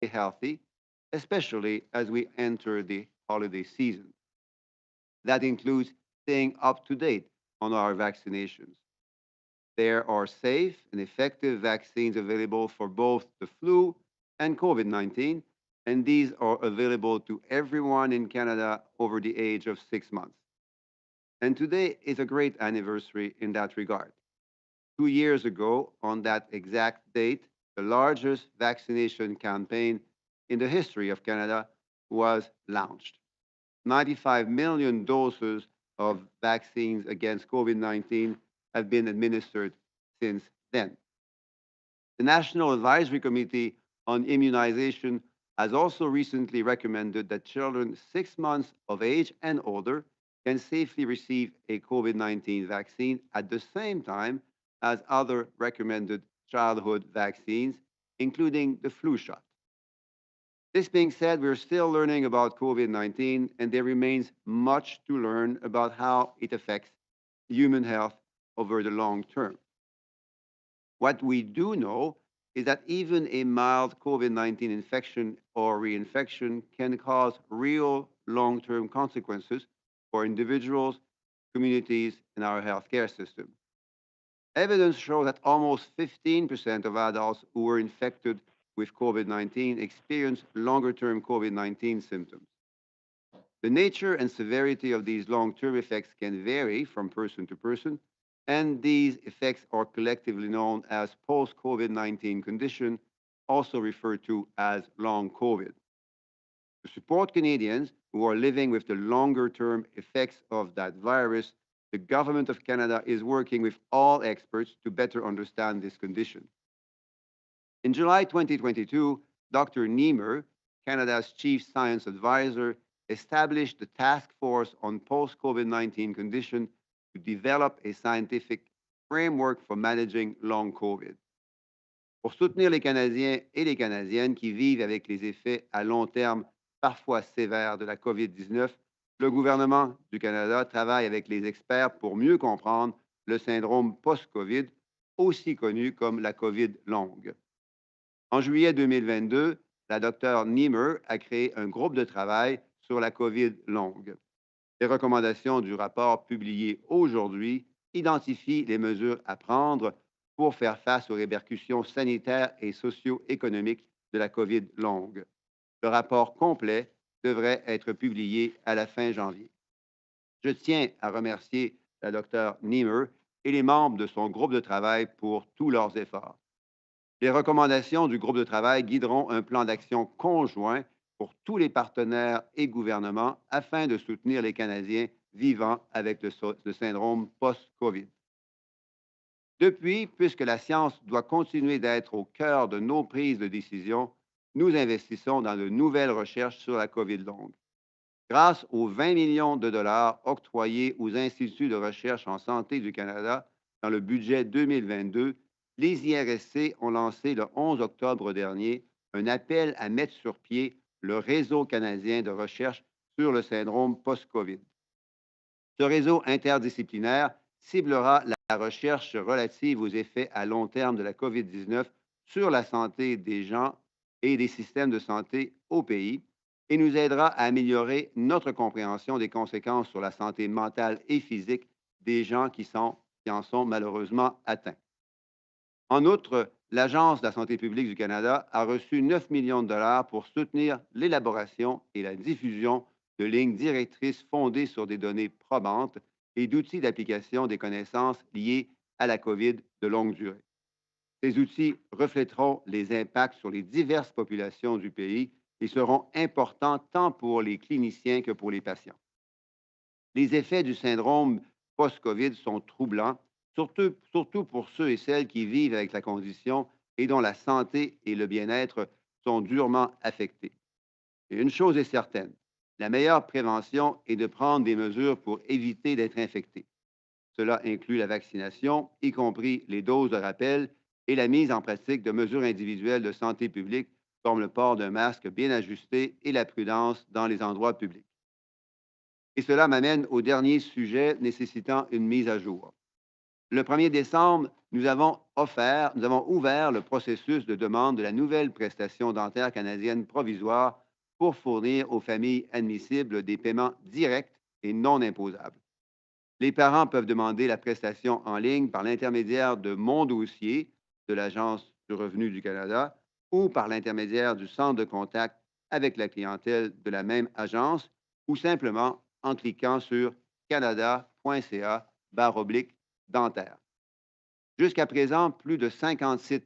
healthy, especially as we enter the holiday season. That includes staying up to date on our vaccinations. There are safe and effective vaccines available for both the flu and COVID 19, and these are available to everyone in Canada over the age of 6 months. And today is a great anniversary in that regard. 2 years ago, on that exact date, the largest vaccination campaign in the history of Canada was launched. 95 million doses of vaccines against COVID 19 have been administered since then. The National Advisory Committee on Immunization has also recently recommended that children 6 months of age and older can safely receive a COVID 19 vaccine at the same time as other recommended childhood vaccines, including the flu shot. This being said, we're still learning about COVID 19, and there remains much to learn about how it affects human health over the long term. What we do know is that even a mild COVID 19 infection or reinfection can cause real long term consequences for individuals, communities, and our healthcare system. Evidence shows that almost 15% of adults who were infected with COVID 19 experienced longer term COVID 19 symptoms. The nature and severity of these long term effects can vary from person to person, and these effects are collectively known as post COVID 19 condition, also referred to as long COVID. To support Canadians who are living with the longer term effects of that virus, the Government of Canada is working with all experts to better understand this condition. In July 2022, Dr. Niemer, Canada's Chief Science Advisor, established the Task Force on Post-COVID 19 Condition to develop a scientific framework for managing long COVID. Pour soutenir les Canadiens et les Canadiennes qui vivent avec les effets à long terme parfois sévères de la COVID-19, le gouvernement du Canada travaille avec les experts pour mieux comprendre le syndrome post-COVID, aussi connu comme la COVID longue. En juillet 2022, la docteure Niemer a créé un groupe de travail sur la COVID longue. Les recommandations du rapport publié aujourd'hui identifient les mesures à prendre pour faire face aux répercussions sanitaires et socio-économiques de la COVID longue. Le rapport complet devrait être publié à la fin janvier. Je tiens à remercier la docteure Niemer et les membres de son groupe de travail pour tous leurs efforts. Les recommandations du groupe de travail guideront un plan d'action conjoint pour tous les partenaires et gouvernements afin de soutenir les Canadiens vivant avec le syndrome post-COVID. Depuis, puisque la science doit continuer d'être au cœur de nos prises de décision, nous investissons dans de nouvelles recherches sur la COVID longue. Grâce aux 20 millions de dollars octroyés aux instituts de recherche en santé du Canada dans le budget 2022, les IRSC ont lancé le 11 octobre dernier un appel à mettre sur pied le réseau canadien de recherche sur le syndrome post-COVID. Ce réseau interdisciplinaire ciblera la recherche relative aux effets à long terme de la COVID-19 sur la santé des gens et des systèmes de santé au pays et nous aidera à améliorer notre compréhension des conséquences sur la santé mentale et physique des gens qui en sont malheureusement atteints. En outre, l'Agence de la santé publique du Canada a reçu 9 millions de dollars pour soutenir l'élaboration et la diffusion de lignes directrices fondées sur des données probantes et d'outils d'application des connaissances liées à la COVID de longue durée. Ces outils reflèteront les impacts sur les diverses populations du pays et seront importants tant pour les cliniciens que pour les patients. Les effets du syndrome post-COVID sont troublants, surtout pour ceux et celles qui vivent avec la condition et dont la santé et le bien-être sont durement affectés. Et une chose est certaine, la meilleure prévention est de prendre des mesures pour éviter d'être infecté. Cela inclut la vaccination, y compris les doses de rappel, et la mise en pratique de mesures individuelles de santé publique comme le port d'un masque bien ajusté et la prudence dans les endroits publics. Et cela m'amène au dernier sujet nécessitant une mise à jour. Le 1er décembre, nous avons ouvert le processus de demande de la nouvelle prestation dentaire canadienne provisoire pour fournir aux familles admissibles des paiements directs et non imposables. Les parents peuvent demander la prestation en ligne par l'intermédiaire de Mon dossier de l'Agence du revenu du Canada ou par l'intermédiaire du centre de contact avec la clientèle de la même agence ou simplement en cliquant sur canada.ca/dentaire. Jusqu'à présent, plus de 57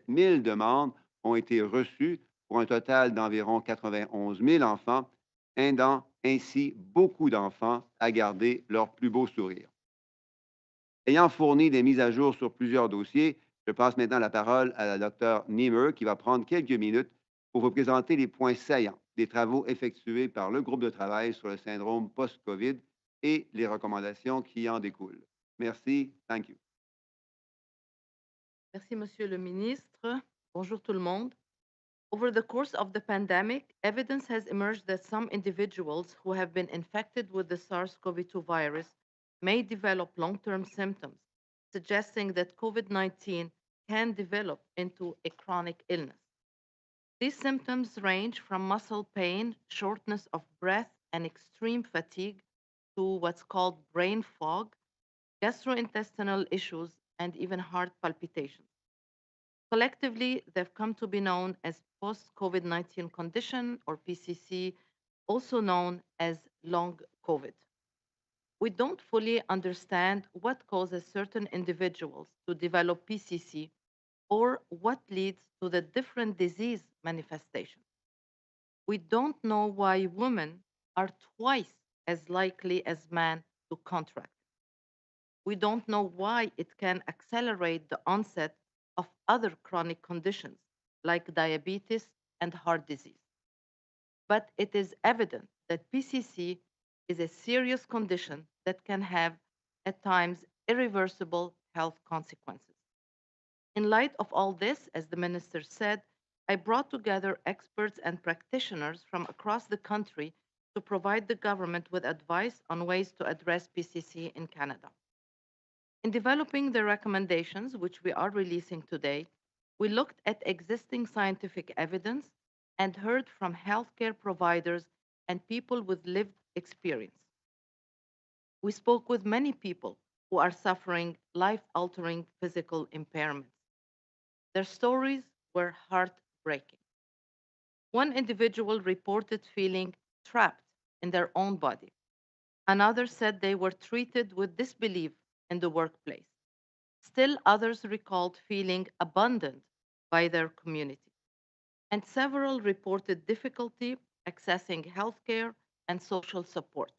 000 demandes ont été reçues pour un total d'environ 91 000 enfants, aidant ainsi beaucoup d'enfants à garder leur plus beau sourire. Ayant fourni des mises à jour sur plusieurs dossiers, je passe maintenant la parole à la docteure Niemer qui va prendre quelques minutes pour vous présenter les points saillants des travaux effectués par le groupe de travail sur le syndrome post-COVID et les recommandations qui en découlent. Merci. Thank you. Merci, Monsieur le Ministre. Bonjour tout le monde. Over the course of the pandemic, evidence has emerged that some individuals who have been infected with the SARS-CoV-2 virus may develop long-term symptoms, suggesting that COVID-19 can develop into a chronic illness. These symptoms range from muscle pain, shortness of breath, and extreme fatigue to what's called brain fog, gastrointestinal issues, and even heart palpitations. Collectively, they've come to be known as post COVID 19 condition or PCC, also known as long COVID. We don't fully understand what causes certain individuals to develop PCC or what leads to the different disease manifestations. We don't know why women are twice as likely as men to contract. We don't know why it can accelerate the onset of other chronic conditions like diabetes and heart disease. But it is evident that PCC is a serious condition that can have, at times, irreversible health consequences. In light of all this, as the minister said, I brought together experts and practitioners from across the country to provide the government with advice on ways to address PCC in Canada. In developing the recommendations, which we are releasing today, we looked at existing scientific evidence and heard from healthcare providers and people with lived experience. We spoke with many people who are suffering life altering physical impairments. Their stories were heartbreaking. One individual reported feeling trapped in their own body. Another said they were treated with disbelief in the workplace. Still, others recalled feeling abandoned by their community. And several reported difficulty accessing healthcare and social support.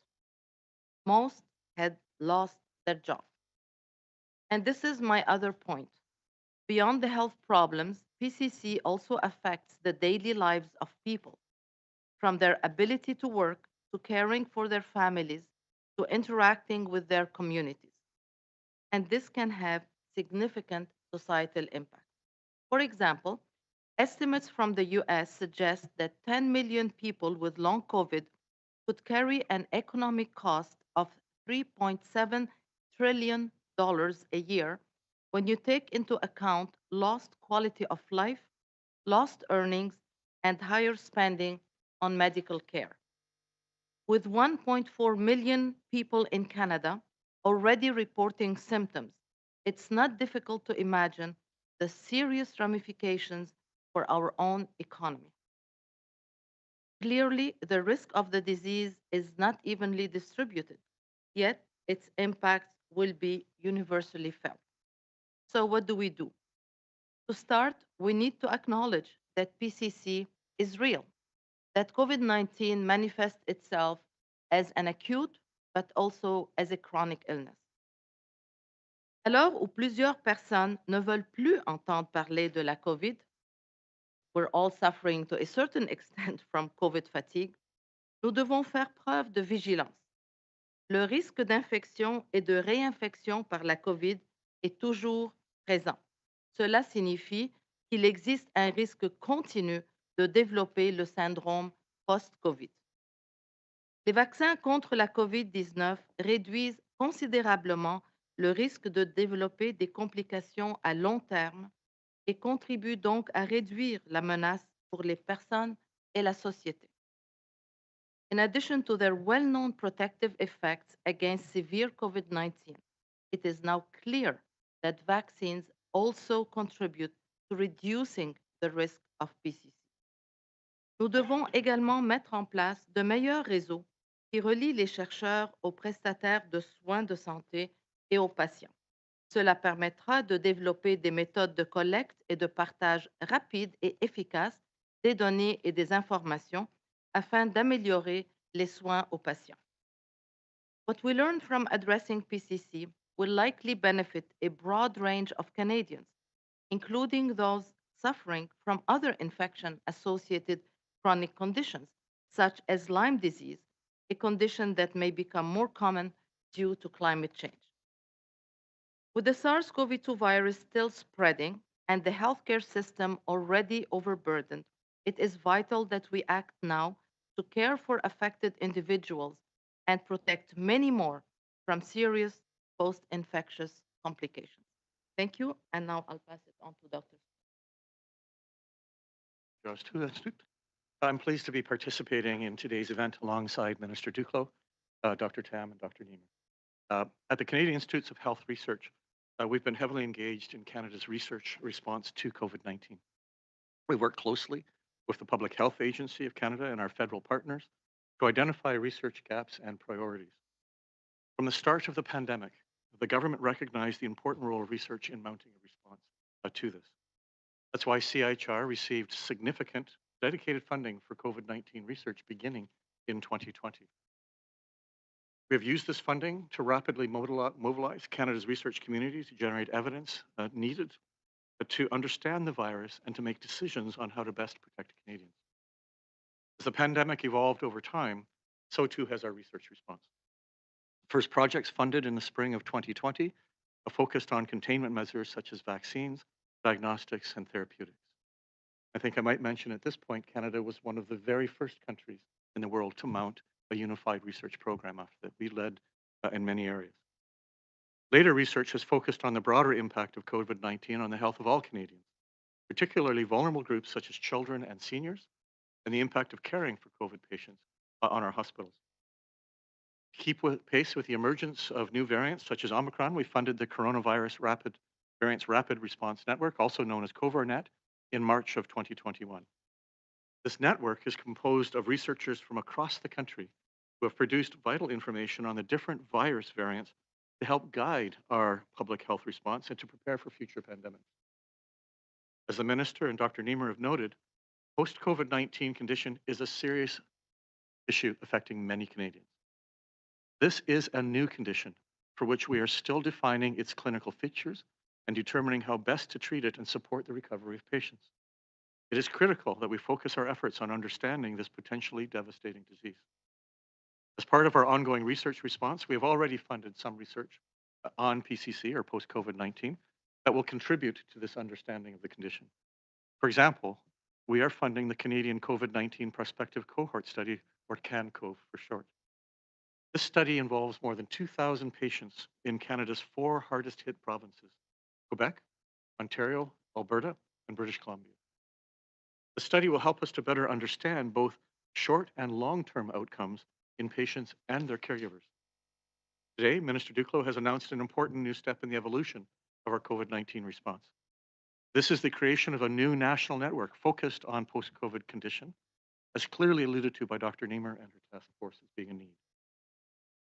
Most had lost their job. And this is my other point. Beyond the health problems, PCC also affects the daily lives of people, from their ability to work to caring for their families to interacting with their communities. And this can have significant societal impact. For example, estimates from the US suggest that 10 million people with long COVID could carry an economic cost of $3.7 trillion a year when you take into account lost quality of life, lost earnings, and higher spending on medical care. With 1.4 million people in Canada already reporting symptoms, it's not difficult to imagine the serious ramifications for our own economy. Clearly, the risk of the disease is not evenly distributed, yet its impacts will be universally felt. So, what do we do? To start, we need to acknowledge that PCC is real, that COVID 19 manifests itself as an acute but also as a chronic illness. À l'heure où plusieurs personnes ne veulent plus entendre parler de la COVID, we're all suffering to a certain extent from COVID fatigue, nous devons faire preuve de vigilance. Le risque d'infection et de réinfection par la COVID est toujours présent. Cela signifie qu'il existe un risque continu de développer le syndrome post-COVID. Les vaccins contre la COVID-19 réduisent considérablement le risque de développer des complications à long terme et contribue donc à réduire la menace pour les personnes et la société. In addition to their well-known protective effects against severe COVID-19, it is now clear that vaccines also contribute to reducing the risk of PCC. Nous devons également mettre en place de meilleurs réseaux qui relient les chercheurs aux prestataires de soins de santé et aux patients. Cela permettra de développer des méthodes de collecte et de partage rapides et efficaces des données et des informations afin d'améliorer les soins aux patients. What we learn from addressing PCC will likely benefit a broad range of Canadians, including those suffering from other infection-associated chronic conditions, such as Lyme disease, a condition that may become more common due to climate change. With the SARS-CoV-2 virus still spreading and the healthcare system already overburdened, it is vital that we act now to care for affected individuals and protect many more from serious post-infectious complications. Thank you, and now I'll pass it on to Dr. I'm pleased to be participating in today's event alongside Minister Duclos, Dr. Tam, and Dr. Niemer. At the Canadian Institutes of Health Research, we've been heavily engaged in Canada's research response to COVID-19. We work closely with the Public Health Agency of Canada and our federal partners to identify research gaps and priorities. From the start of the pandemic, the government recognized the important role of research in mounting a response to this. That's why CIHR received significant dedicated funding for COVID-19 research beginning in 2020. We have used this funding to rapidly mobilize Canada's research community to generate evidence needed to understand the virus and to make decisions on how to best protect Canadians. As the pandemic evolved over time, so too has our research response. First projects funded in the spring of 2020 focused on containment measures such as vaccines, diagnostics, and therapeutics. I think I might mention at this point, Canada was one of the very first countries in the world to mount a unified research program after that. We led in many areas. Later research has focused on the broader impact of COVID-19 on the health of all Canadians, particularly vulnerable groups such as children and seniors, and the impact of caring for COVID patients on our hospitals. To keep pace with the emergence of new variants such as Omicron, we funded the Coronavirus Variants Rapid Response Network, also known as COVARNet, in March of 2021. This network is composed of researchers from across the country who have produced vital information on the different virus variants to help guide our public health response and to prepare for future pandemics. As the Minister and Dr. Niemer have noted, post-COVID-19 condition is a serious issue affecting many Canadians. This is a new condition for which we are still defining its clinical features and determining how best to treat it and support the recovery of patients. It is critical that we focus our efforts on understanding this potentially devastating disease. As part of our ongoing research response, we have already funded some research on PCC or post-COVID-19 that will contribute to this understanding of the condition. For example, we are funding the Canadian COVID-19 Prospective Cohort Study, or CANCOV for short. This study involves more than 2,000 patients in Canada's 4 hardest hit provinces: Quebec, Ontario, Alberta, and British Columbia. The study will help us to better understand both short and long-term outcomes in patients and their caregivers. Today, Minister Duclos has announced an important new step in the evolution of our COVID-19 response. This is the creation of a new national network focused on post-COVID condition, as clearly alluded to by Dr. Niemer and her task force as being a need.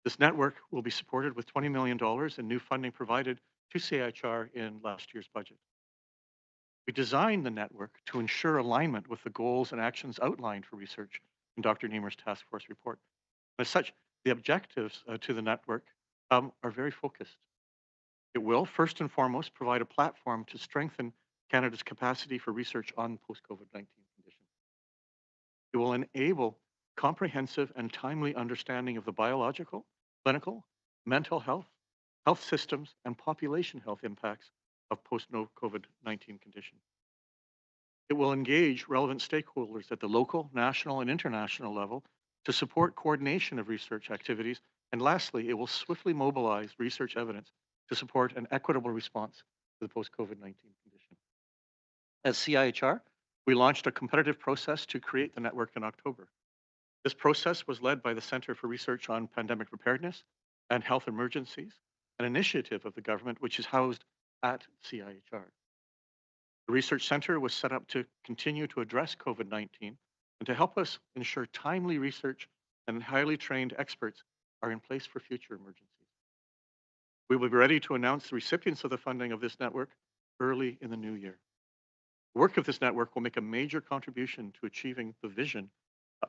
This network will be supported with $20 million in new funding provided to CIHR in last year's budget. We designed the network to ensure alignment with the goals and actions outlined for research in Dr. Niemer's task force report. As such, the objectives to the network are very focused. It will, first and foremost, provide a platform to strengthen Canada's capacity for research on post-COVID-19 conditions. It will enable comprehensive and timely understanding of the biological, clinical, mental health, health systems, and population health impacts of post-COVID-19 condition. It will engage relevant stakeholders at the local, national, and international level to support coordination of research activities. And lastly, it will swiftly mobilize research evidence to support an equitable response to the post-COVID-19 condition. As CIHR, we launched a competitive process to create the network in October. This process was led by the Centre for Research on Pandemic Preparedness and Health Emergencies, an initiative of the government which is housed at CIHR. The research centre was set up to continue to address COVID-19 and to help us ensure timely research and highly trained experts are in place for future emergencies. We will be ready to announce the recipients of the funding of this network early in the new year. The work of this network will make a major contribution to achieving the vision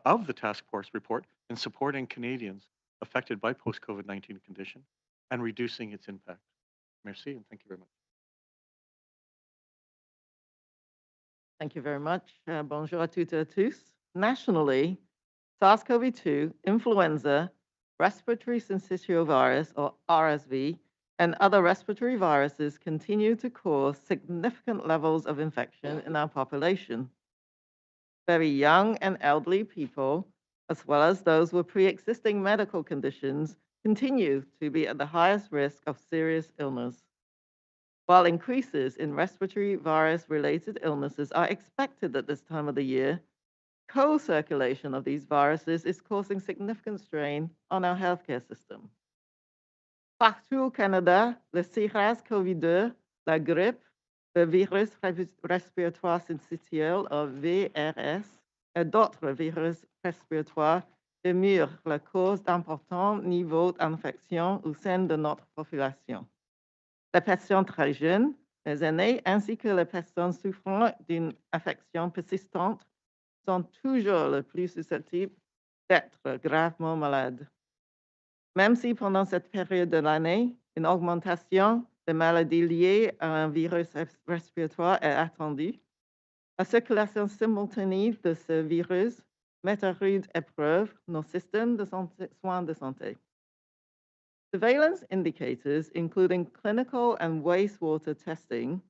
of the task force report and supporting Canadians affected by post-COVID-19 condition and reducing its impact. Merci, and thank you very much. Thank you very much. Bonjour à toutes et à tous. Nationally, SARS-CoV-2, influenza, respiratory syncytial virus, or RSV, and other respiratory viruses continue to cause significant levels of infection in our population. Very young and elderly people, as well as those with pre-existing medical conditions, continue to be at the highest risk of serious illness. While increases in respiratory virus-related illnesses are expected at this time of the year, co-circulation of these viruses is causing significant strain on our healthcare system. Partout au Canada, le SARS-CoV-2, la grippe, le virus respiratoire syncytial, ou VRS, et d'autres virus respiratoires demeurent la cause d'importants niveaux d'infection au sein de notre population. Les patients très jeunes, les aînés ainsi que les personnes souffrant d'une affection persistante sont toujours les plus susceptibles d'être gravement malades. Même si pendant cette période de l'année, une augmentation des maladies liées à un virus respiratoire est attendue, la circulation simultanée de ce virus met à rude épreuve nos systèmes de soins de santé. Surveillance indicators, including clinical and wastewater testing,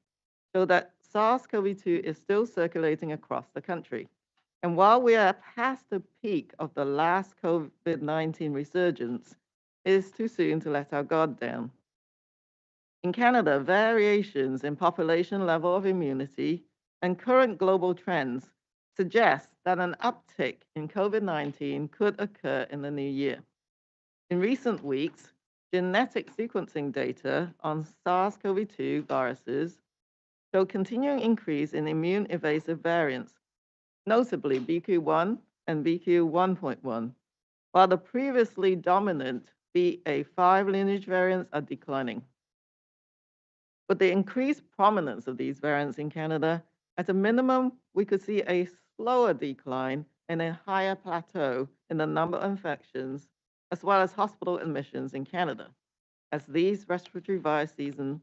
show that SARS-CoV-2 is still circulating across the country. And while we are past the peak of the last COVID-19 resurgence, it is too soon to let our guard down. In Canada, variations in population level of immunity and current global trends suggest that an uptick in COVID-19 could occur in the new year. In recent weeks, genetic sequencing data on SARS-CoV-2 viruses show continuing increase in immune-evasive variants, notably BQ1 and BQ1.1, while the previously dominant BA5 lineage variants are declining. With the increased prominence of these variants in Canada, at a minimum, we could see a slower decline and a higher plateau in the number of infections, as well as hospital admissions in Canada, as this respiratory virus season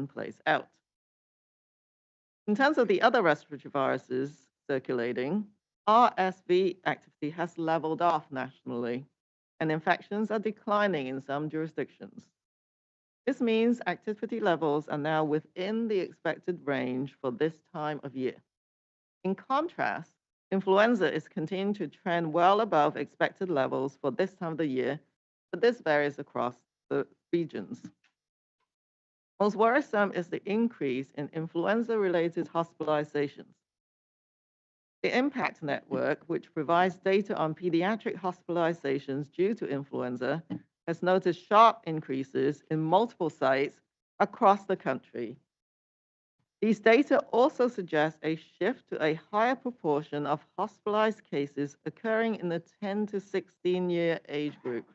plays out. In terms of the other respiratory viruses circulating, RSV activity has leveled off nationally, and infections are declining in some jurisdictions. This means activity levels are now within the expected range for this time of year. In contrast, influenza is continuing to trend well above expected levels for this time of the year, but this varies across the regions. Most worrisome is the increase in influenza-related hospitalizations. The IMPACT network, which provides data on pediatric hospitalizations due to influenza, has noticed sharp increases in multiple sites across the country. These data also suggest a shift to a higher proportion of hospitalized cases occurring in the 10 to 16-year age group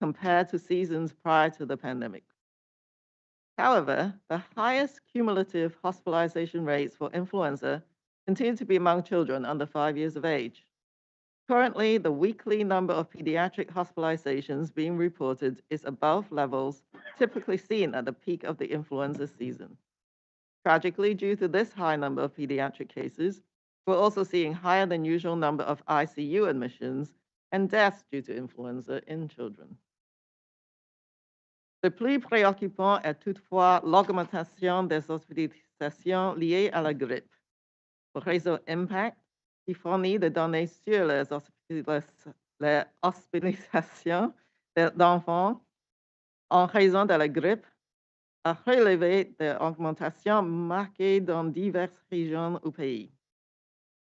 compared to seasons prior to the pandemic. However, the highest cumulative hospitalization rates for influenza continue to be among children under 5 years of age. Currently, the weekly number of pediatric hospitalizations being reported is above levels typically seen at the peak of the influenza season. Tragically, due to this high number of pediatric cases, we're also seeing higher than usual number of ICU admissions and deaths due to influenza in children. Le plus préoccupant est toutefois l'augmentation des hospitalisations liées à la grippe. Le réseau IMPACT, qui fournit des données sur les hospitalisations d'enfants, en raison de la grippe a relevé des augmentations marquées dans diverses régions du pays.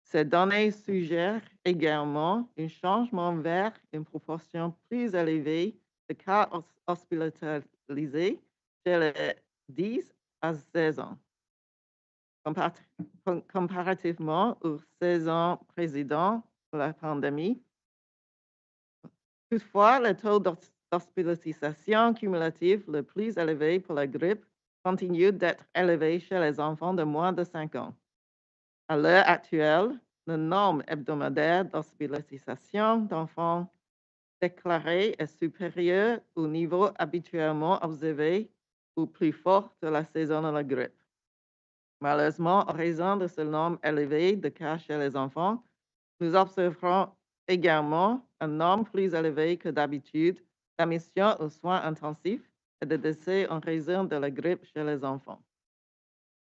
Ces données suggèrent également un changement vers une proportion plus élevée de cas hospitalisés chez les 10 à 16 ans, comparativement aux 16 ans précédents de la pandémie. Toutefois, le taux d'hospitalisation cumulatif le plus élevé pour la grippe continue d'être élevé chez les enfants de moins de 5 ans. À l'heure actuelle, le nombre hebdomadaire d'hospitalisation d'enfants déclarés est supérieur au niveau habituellement observé ou plus fort de la saison de la grippe. Malheureusement, en raison de ce nombre élevé de cas chez les enfants, nous observerons également un nombre plus élevé que d'habitude d'admissions aux soins intensifs et de décès en raison de la grippe chez les enfants.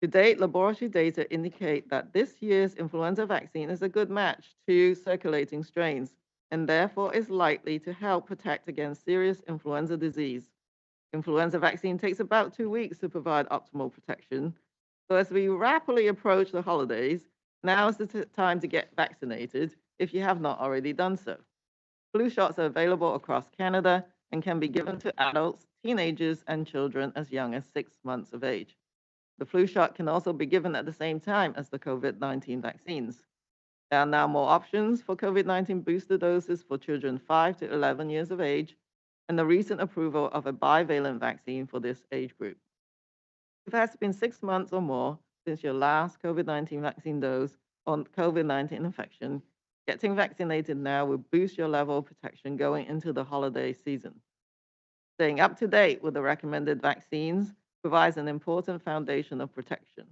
To date, laboratory data indicate that this year's influenza vaccine is a good match to circulating strains and therefore is likely to help protect against serious influenza disease. Influenza vaccine takes about 2 weeks to provide optimal protection. So as we rapidly approach the holidays, now is the time to get vaccinated if you have not already done so. Flu shots are available across Canada and can be given to adults, teenagers, and children as young as 6 months of age. The flu shot can also be given at the same time as the COVID-19 vaccines. There are now more options for COVID-19 booster doses for children 5 to 11 years of age, and the recent approval of a bivalent vaccine for this age group. If it has been 6 months or more since your last COVID-19 vaccine dose or COVID-19 infection, getting vaccinated now will boost your level of protection going into the holiday season. Staying up to date with the recommended vaccines provides an important foundation of protection.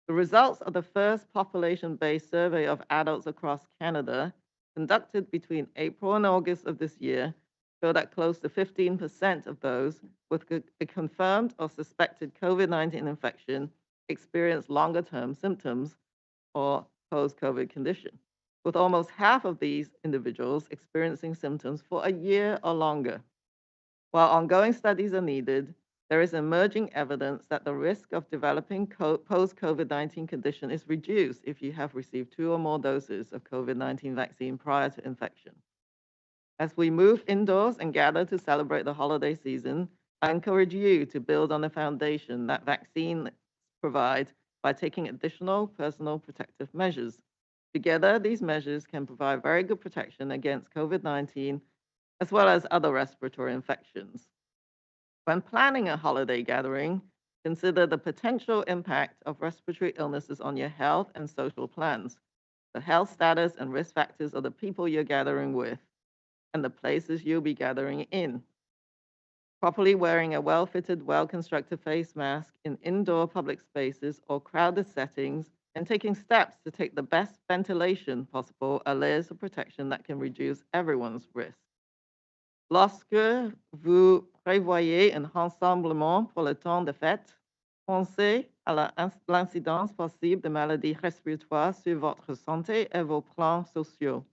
The results of the first population-based survey of adults across Canada, conducted between April and August of this year, show that close to 15% of those with a confirmed or suspected COVID-19 infection experience longer-term symptoms or post-COVID condition, with almost half of these individuals experiencing symptoms for a year or longer. While ongoing studies are needed, there is emerging evidence that the risk of developing post-COVID-19 condition is reduced if you have received 2 or more doses of COVID-19 vaccine prior to infection. As we move indoors and gather to celebrate the holiday season, I encourage you to build on the foundation that vaccine provides by taking additional personal protective measures. Together, these measures can provide very good protection against COVID-19 as well as other respiratory infections. When planning a holiday gathering, consider the potential impact of respiratory illnesses on your health and social plans, the health status and risk factors of the people you're gathering with, and the places you'll be gathering in. Properly wearing a well-fitted, well-constructed face mask in indoor public spaces or crowded settings, and taking steps to take the best ventilation possible are layers of protection that can reduce everyone's risk. Lorsque vous prévoyez un rassemblement pour le temps de fête, pensez à l'incidence possible de maladies respiratoires sur votre santé et vos plans sociaux,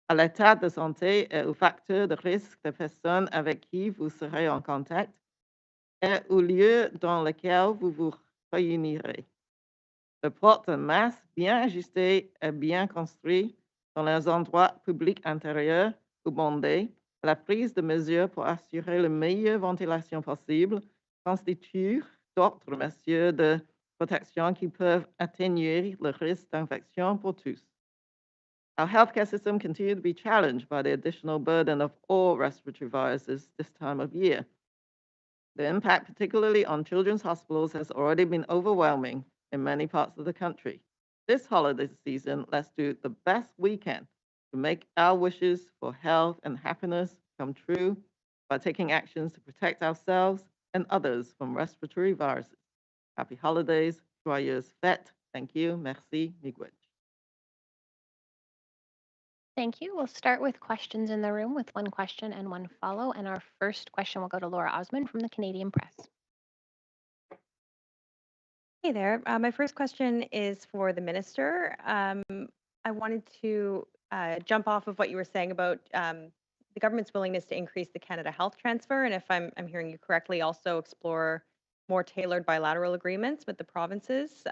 à l'état de santé et aux facteurs de risque des personnes avec qui vous serez en contact et au lieu dans lequel vous vous réunirez. Le port d'un masque bien ajusté et bien construit dans les endroits publics intérieurs ou bondés, la prise de mesures pour assurer la meilleure ventilation possible constitue d'autres mesures de protection qui peuvent atténuer le risque d'infection pour tous. Our healthcare system continues to be challenged by the additional burden of all respiratory viruses this time of year. The impact, particularly on children's hospitals, has already been overwhelming in many parts of the country. This holiday season, let's do the best we can to make our wishes for health and happiness come true by taking actions to protect ourselves and others from respiratory viruses. Happy holidays, joyeuses fêtes. Thank you. Merci. Miigwech. Thank you. We'll start with questions in the room with 1 question and 1 follow. And our first question will go to Laura Osmond from the Canadian Press. Hey there. My first question is for the minister. I wanted to jump off of what you were saying about the government's willingness to increase the Canada Health transfer, and if I'm hearing you correctly, also explore more tailored bilateral agreements with the provinces.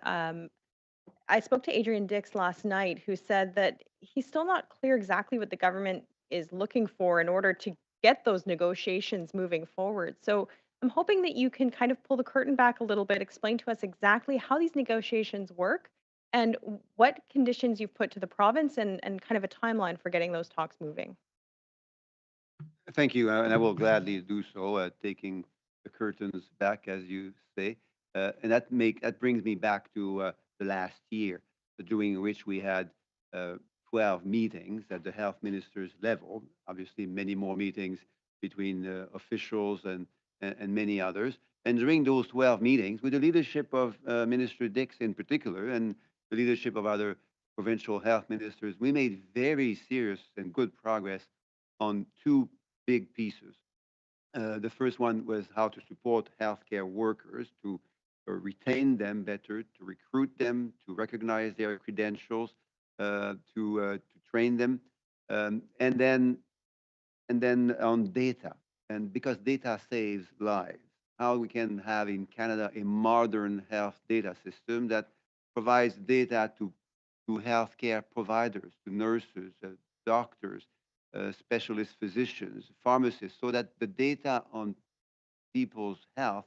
I spoke to Adrian Dix last night, who said that he's still not clear exactly what the government is looking for in order to get those negotiations moving forward. So I'm hoping that you can kind of pull the curtain back a little bit, explain to us exactly how these negotiations work and what conditions you've put to the province and kind of a timeline for getting those talks moving. Thank you, and I will gladly do so, taking the curtains back, as you say. And that brings me back to the last year, during which we had 12 meetings at the health minister's level. Obviously, many more meetings between officials and many others. And during those 12 meetings, with the leadership of Minister Dix in particular, and the leadership of other provincial health ministers, we made very serious and good progress on two big pieces. The first one was how to support healthcare workers, to retain them better, to recruit them, to recognize their credentials, to train them, and then on data, and because data saves lives, how we can have in Canada a modern health data system that provides data to healthcare providers, to nurses, doctors, specialist physicians, pharmacists, so that the data on people's health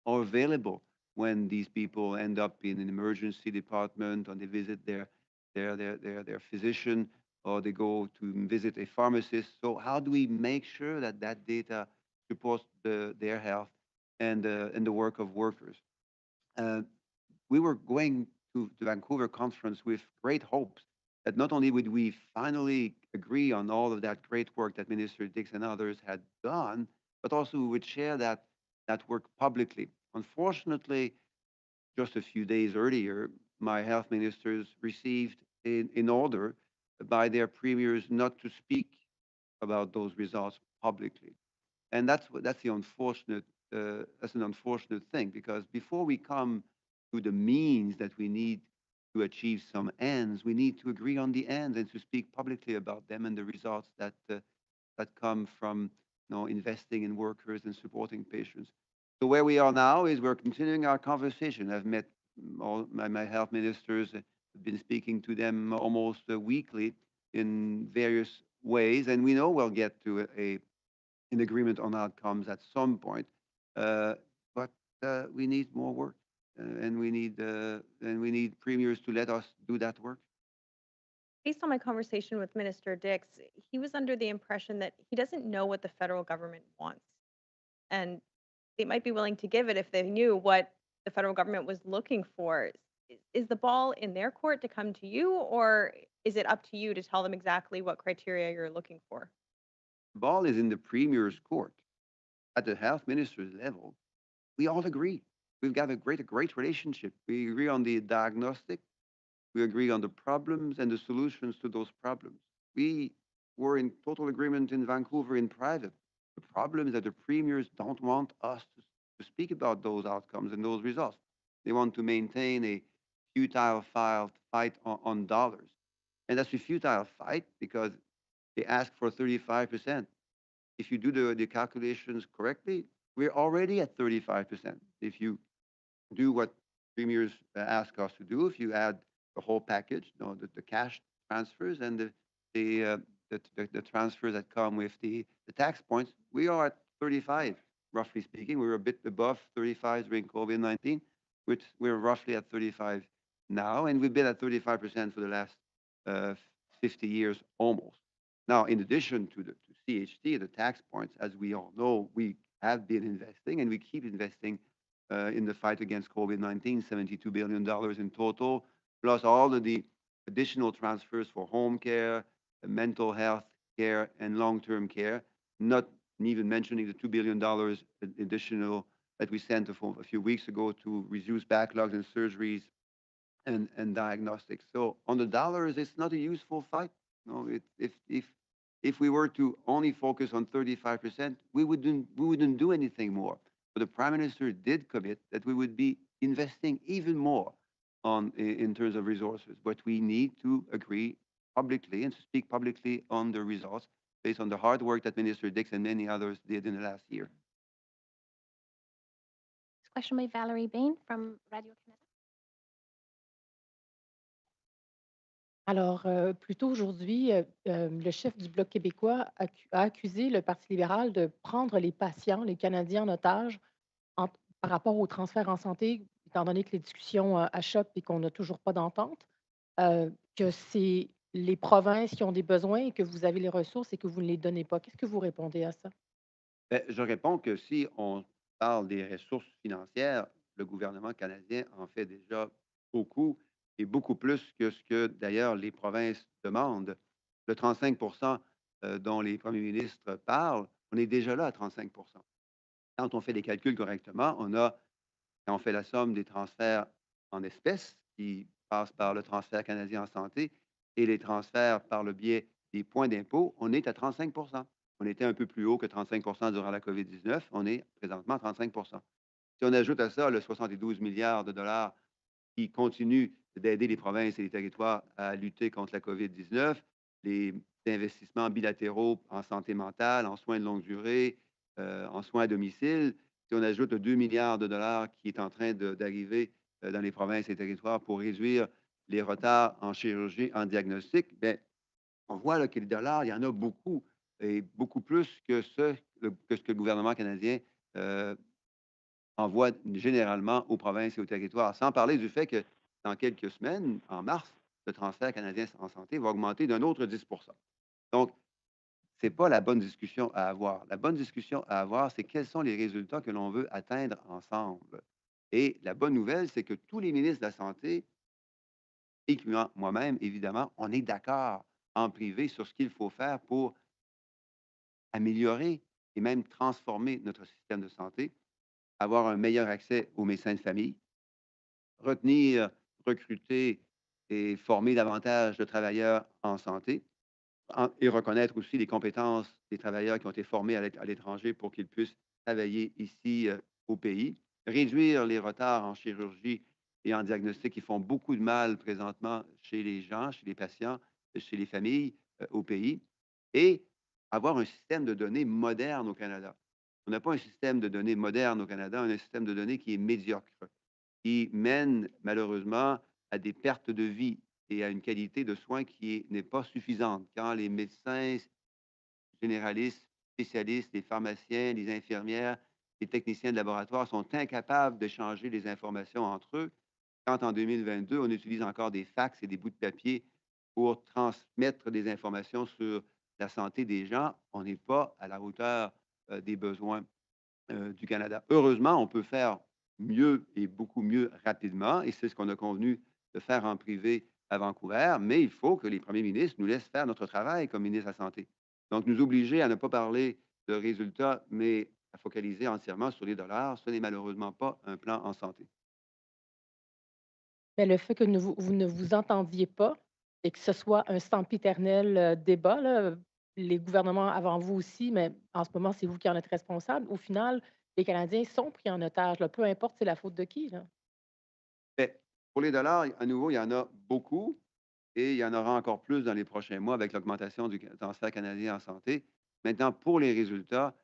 are available when these people end up in an emergency department, or they visit their physician, or they go to visit a pharmacist. So how do we make sure that that data supports their health and the work of workers? Uh, we were going to the Vancouver conference with great hopes that not only would we finally agree on all of that great work that Minister Dix and others had done, but also we would share that work publicly. Unfortunately, just a few days earlier, my health ministers received an order by their premiers not to speak about those results publicly, and that's an unfortunate thing, because before we come to the means that we need to achieve some ends, we need to agree on the ends and to speak publicly about them and the results that come from investing in workers and supporting patients. So where we are now is we're continuing our conversation. I've met all my health ministers, I've been speaking to them almost weekly in various ways, and we know we'll get to an agreement on outcomes at some point. Uh, but we need more work, and we need premiers to let us do that work. Based on my conversation with Minister Dix, he was under the impression that he doesn't know what the federal government wants. And they might be willing to give it if they knew what the federal government was looking for. Is the ball in their court to come to you, or is it up to you to tell them exactly what criteria you're looking for? The ball is in the premier's court. At the health minister's level, we all agree. We've got a great relationship. We agree on the diagnostic. We agree on the problems and the solutions to those problems. We were in total agreement in Vancouver in private. The problem is that the premiers don't want us to speak about those outcomes and those results. They want to maintain a futile fight on dollars. And that's a futile fight because they ask for 35%. If you do the calculations correctly, we're already at 35%. If you do what premiers ask us to do, if you add the whole package, the cash transfers and the transfers that come with the tax points, we are at 35, roughly speaking. We were a bit above 35 during COVID-19, which we're roughly at 35 now, and we've been at 35% for the last uh, 50 years almost. Now, in addition to CHT, the tax points, as we all know, we have been investing and we keep investing in the fight against COVID-19, $72 billion in total, plus all of the additional transfers for home care, mental health care, and long-term care, not even mentioning the $2 billion additional that we sent a few weeks ago to reduce backlogs in surgeries and diagnostics. So on the dollars, it's not a useful fight. No, if we were to only focus on 35%, we wouldn't do anything more. But the Prime Minister did commit that we would be investing even more in terms of resources. But we need to agree publicly and to speak publicly on the results. based on the hard work that Minister Dix and many others did in the last year. This question by Valerie Bain from Radio-Canada. Alors, plus tôt aujourd'hui, le chef du Bloc québécois a accusé le Parti libéral de prendre les patients, les Canadiens en otage par rapport au transfert en santé, étant donné que les discussions achoppent et qu'on n'a toujours pas d'entente, que c'est les provinces qui ont des besoins et que vous avez les ressources et que vous ne les donnez pas. Qu'est-ce que vous répondez à ça? Ben, je réponds que si on parle des ressources financières, le gouvernement canadien en fait déjà beaucoup et beaucoup plus que ce que d'ailleurs les provinces demandent. Le 35 dont les premiers ministres parlent, on est déjà là à 35. Quand on fait les calculs correctement, quand on fait la somme des transferts en espèces qui passent par le transfert canadien en santé et les transferts par le biais des points d'impôt, on est à 35. On était un peu plus haut que 35 durant la COVID-19. On est présentement à 35. Si on ajoute à ça le 72 milliards de dollars qui continuent d'aider les provinces et les territoires à lutter contre la COVID-19, les investissements bilatéraux en santé mentale, en soins de longue durée, en soins à domicile, si on ajoute le 2 milliards de dollars qui est en train d'arriver dans les provinces et territoires pour réduire les retards en chirurgie, en diagnostic, bien, on voit là, que les dollars, il y en a beaucoup, et beaucoup plus que ce que le gouvernement canadien euh, envoie généralement aux provinces et aux territoires. Sans parler du fait que dans quelques semaines, en mars, le transfert canadien en santé va augmenter d'un autre 10. Donc, ce n'est pas la bonne discussion à avoir. La bonne discussion à avoir, c'est quels sont les résultats que l'on veut atteindre ensemble. Et la bonne nouvelle, c'est que tous les ministres de la Santé, incluant moi-même, évidemment, on est d'accord en privé sur ce qu'il faut faire pour améliorer et même transformer notre système de santé, avoir un meilleur accès aux médecins de famille, retenir, recruter et former davantage de travailleurs en santé et reconnaître aussi les compétences des travailleurs qui ont été formés à l'étranger pour qu'ils puissent travailler ici au pays, réduire les retards en chirurgie et en diagnostic qui font beaucoup de mal présentement chez les gens, chez les patients, chez les familles au pays, et avoir un système de données moderne au Canada. On n'a pas un système de données moderne au Canada, on a un système de données qui est médiocre, qui mène malheureusement à des pertes de vie et à une qualité de soins qui n'est pas suffisante. Quand les médecins généralistes, spécialistes, les pharmaciens, les infirmières, les techniciens de laboratoire sont incapables d'échanger les informations entre eux, quand en 2022, on utilise encore des fax et des bouts de papier pour transmettre des informations sur la santé des gens, on n'est pas à la hauteur des besoins du Canada. Heureusement, on peut faire mieux et beaucoup mieux rapidement, et c'est ce qu'on a convenu de faire en privé à Vancouver, mais il faut que les premiers ministres nous laissent faire notre travail comme ministre de la Santé. Donc, nous obliger à ne pas parler de résultats, mais à focaliser entièrement sur les dollars, ce n'est malheureusement pas un plan en santé. Mais le fait que vous ne vous entendiez pas et que ce soit un sempiternel débat, là, les gouvernements avant vous aussi, mais en ce moment, c'est vous qui en êtes responsable. Au final, les Canadiens sont pris en otage, là, peu importe c'est la faute de qui. Là. Mais pour les dollars, à nouveau, il y en a beaucoup et il y en aura encore plus dans les prochains mois avec l'augmentation du transfert canadien en santé. Maintenant, pour les résultats,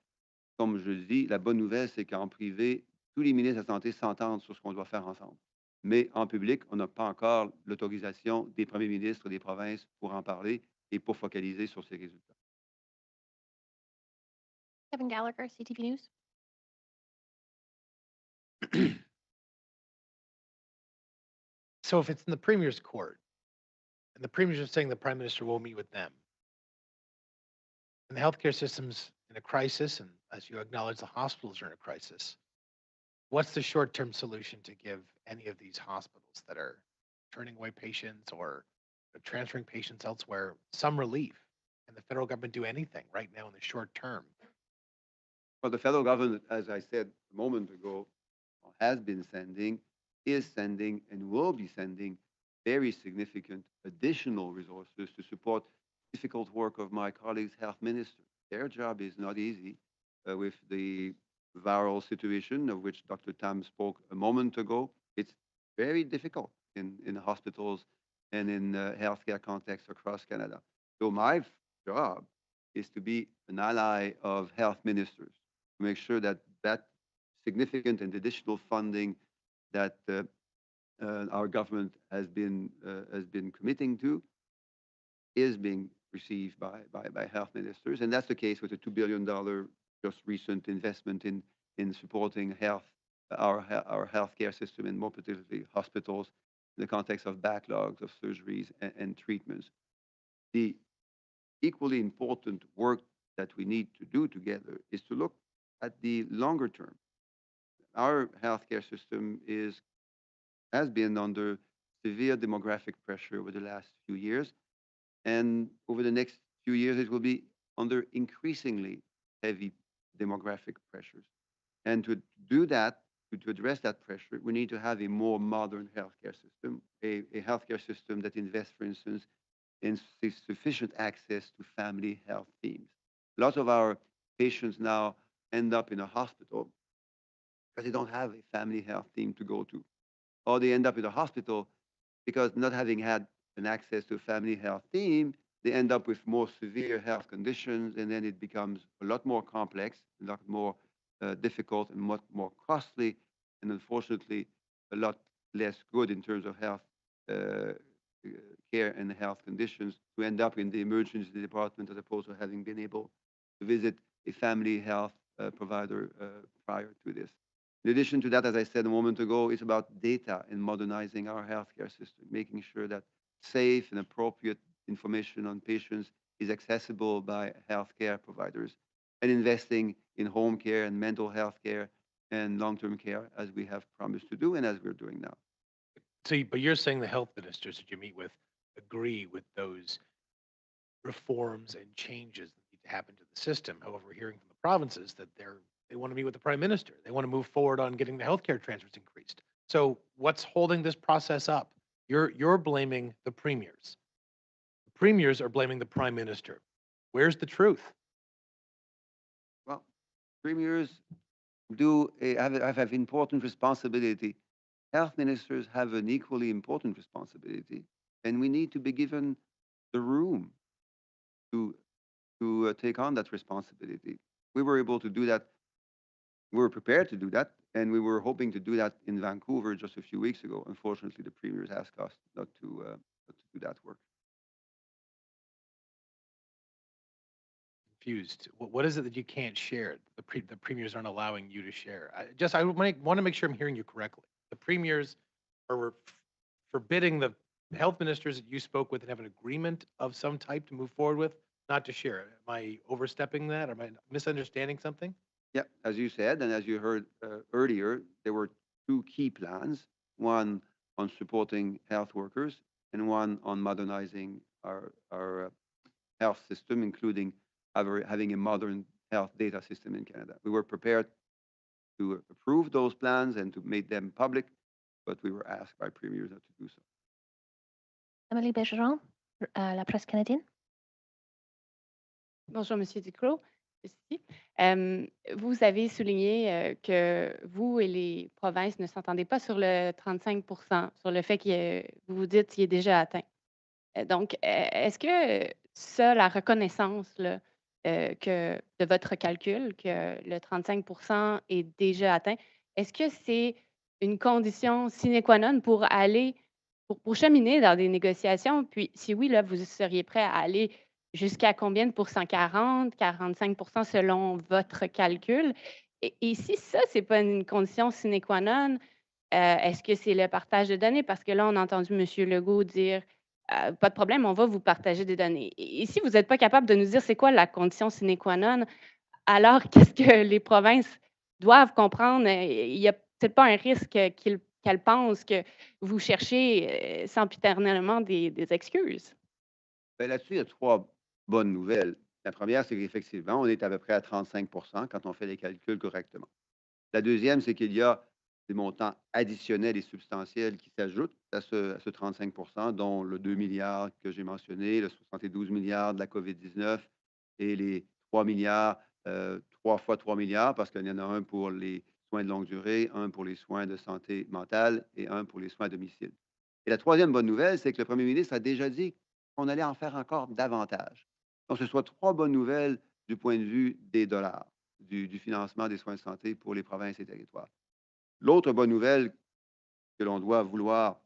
comme je le dis, la bonne nouvelle, c'est qu'en privé, tous les ministres de la Santé s'entendent sur ce qu'on doit faire ensemble. Mais en public, on n'a pas encore l'autorisation des premiers ministres des provinces pour en parler et pour focaliser sur ces résultats. Kevin Gallagher, CTV News. So if it's in the Premier's court, and the Premiers are saying the Prime Minister will meet with them, and the healthcare system's in a crisis, and as you acknowledge, the hospitals are in a crisis, what's the short-term solution to give any of these hospitals that are turning away patients or transferring patients elsewhere some relief? Can the federal government do anything right now in the short term? Well, the federal government, as I said a moment ago, has been sending, is sending, and will be sending very significant additional resources to support difficult work of my colleagues' health ministers. Their job is not easy with the viral situation of which Dr. Tam spoke a moment ago. It's very difficult in hospitals and in healthcare contexts across Canada. So my job is to be an ally of health ministers, to make sure that that significant and additional funding that our government has been committing to is being received by health ministers. And that's the case with the $2 billion just recent investment in supporting our healthcare system, and more particularly hospitals, in the context of backlogs of surgeries and treatments. The equally important work that we need to do together is to look at the longer term. Our healthcare system has been under severe demographic pressure over the last few years, and over the next few years, it will be under increasingly heavy demographic pressures. And to do that, to address that pressure, we need to have a more modern healthcare system, a healthcare system that invests, for instance, in sufficient access to family health teams. Lots of our patients now end up in a hospital because they don't have a family health team to go to, or they end up in a hospital because, not having had an access to a family health team, they end up with more severe health conditions, and then it becomes a lot more complex, a lot more difficult, and much more costly, and unfortunately a lot less good in terms of health care and health conditions, to end up in the emergency department as opposed to having been able to visit a family health provider prior to this. In addition to that, as I said a moment ago, it's about data and modernizing our healthcare system, making sure that safe and appropriate information on patients is accessible by healthcare providers, and investing in home care and mental health care and long-term care, as we have promised to do and as we're doing now. So, but you're saying the health ministers that you meet with agree with those reforms and changes that need to happen to the system. However, we're hearing from the provinces that they want to meet with the prime minister. They want to move forward on getting the healthcare transfers increased. So what's holding this process up? You're blaming the premiers. The premiers are blaming the prime minister. Where's the truth? Well, premiers have important responsibility. Health ministers have an equally important responsibility, and we need to be given the room to take on that responsibility. We were able to do that. We were prepared to do that, and we were hoping to do that in Vancouver just a few weeks ago. Unfortunately, the premiers asked us not to do that work. Confused. What is it that you can't share? The premiers aren't allowing you to share. I want to make sure I'm hearing you correctly. The premiers are forbidding the health ministers that you spoke with and have an agreement of some type to move forward with, not to share. Am I overstepping that? Am I misunderstanding something? Yeah, as you said, and as you heard earlier, there were two key plans: one on supporting health workers, and one on modernizing our health system, including having a modern health data system in Canada. We were prepared to approve those plans and to make them public, but we were asked by premiers not to do so. Emily Bergeron, La Presse canadienne. Bonjour, Monsieur Duclos. Ici. Vous avez souligné que vous et les provinces ne s'entendaient pas sur le 35 sur le fait que vous vous dites qu'il est déjà atteint. Donc, est-ce que ça, la reconnaissance là, que de votre calcul, que le 35 est déjà atteint, est-ce que c'est une condition sine qua non pour aller, pour cheminer dans des négociations? Puis, si oui, là, vous seriez prêt à aller jusqu'à combien de pourcents? 40, 45 selon votre calcul? Et si ça, ce n'est pas une condition sine qua non, est-ce que c'est le partage de données? Parce que là, on a entendu M. Legault dire pas de problème, on va vous partager des données. Et si vous n'êtes pas capable de nous dire c'est quoi la condition sine qua non, alors qu'est-ce que les provinces doivent comprendre? Il n'y a peut-être pas un risque qu'elles pensent que vous cherchez sempiternellement des excuses. Ben, là-dessus, il y a trois bonnes nouvelles. La première, c'est qu'effectivement, on est à peu près à 35 quand on fait les calculs correctement. La deuxième, c'est qu'il y a des montants additionnels et substantiels qui s'ajoutent à ce 35 dont le 2 milliards que j'ai mentionné, le 72 milliards de la COVID-19 et les 3 milliards, 3 fois 3 milliards, parce qu'il y en a un pour les soins de longue durée, un pour les soins de santé mentale et un pour les soins à domicile. Et la troisième bonne nouvelle, c'est que le premier ministre a déjà dit qu'on allait en faire encore davantage. Donc, ce soit trois bonnes nouvelles du point de vue des dollars, du financement des soins de santé pour les provinces et territoires. L'autre bonne nouvelle que l'on doit vouloir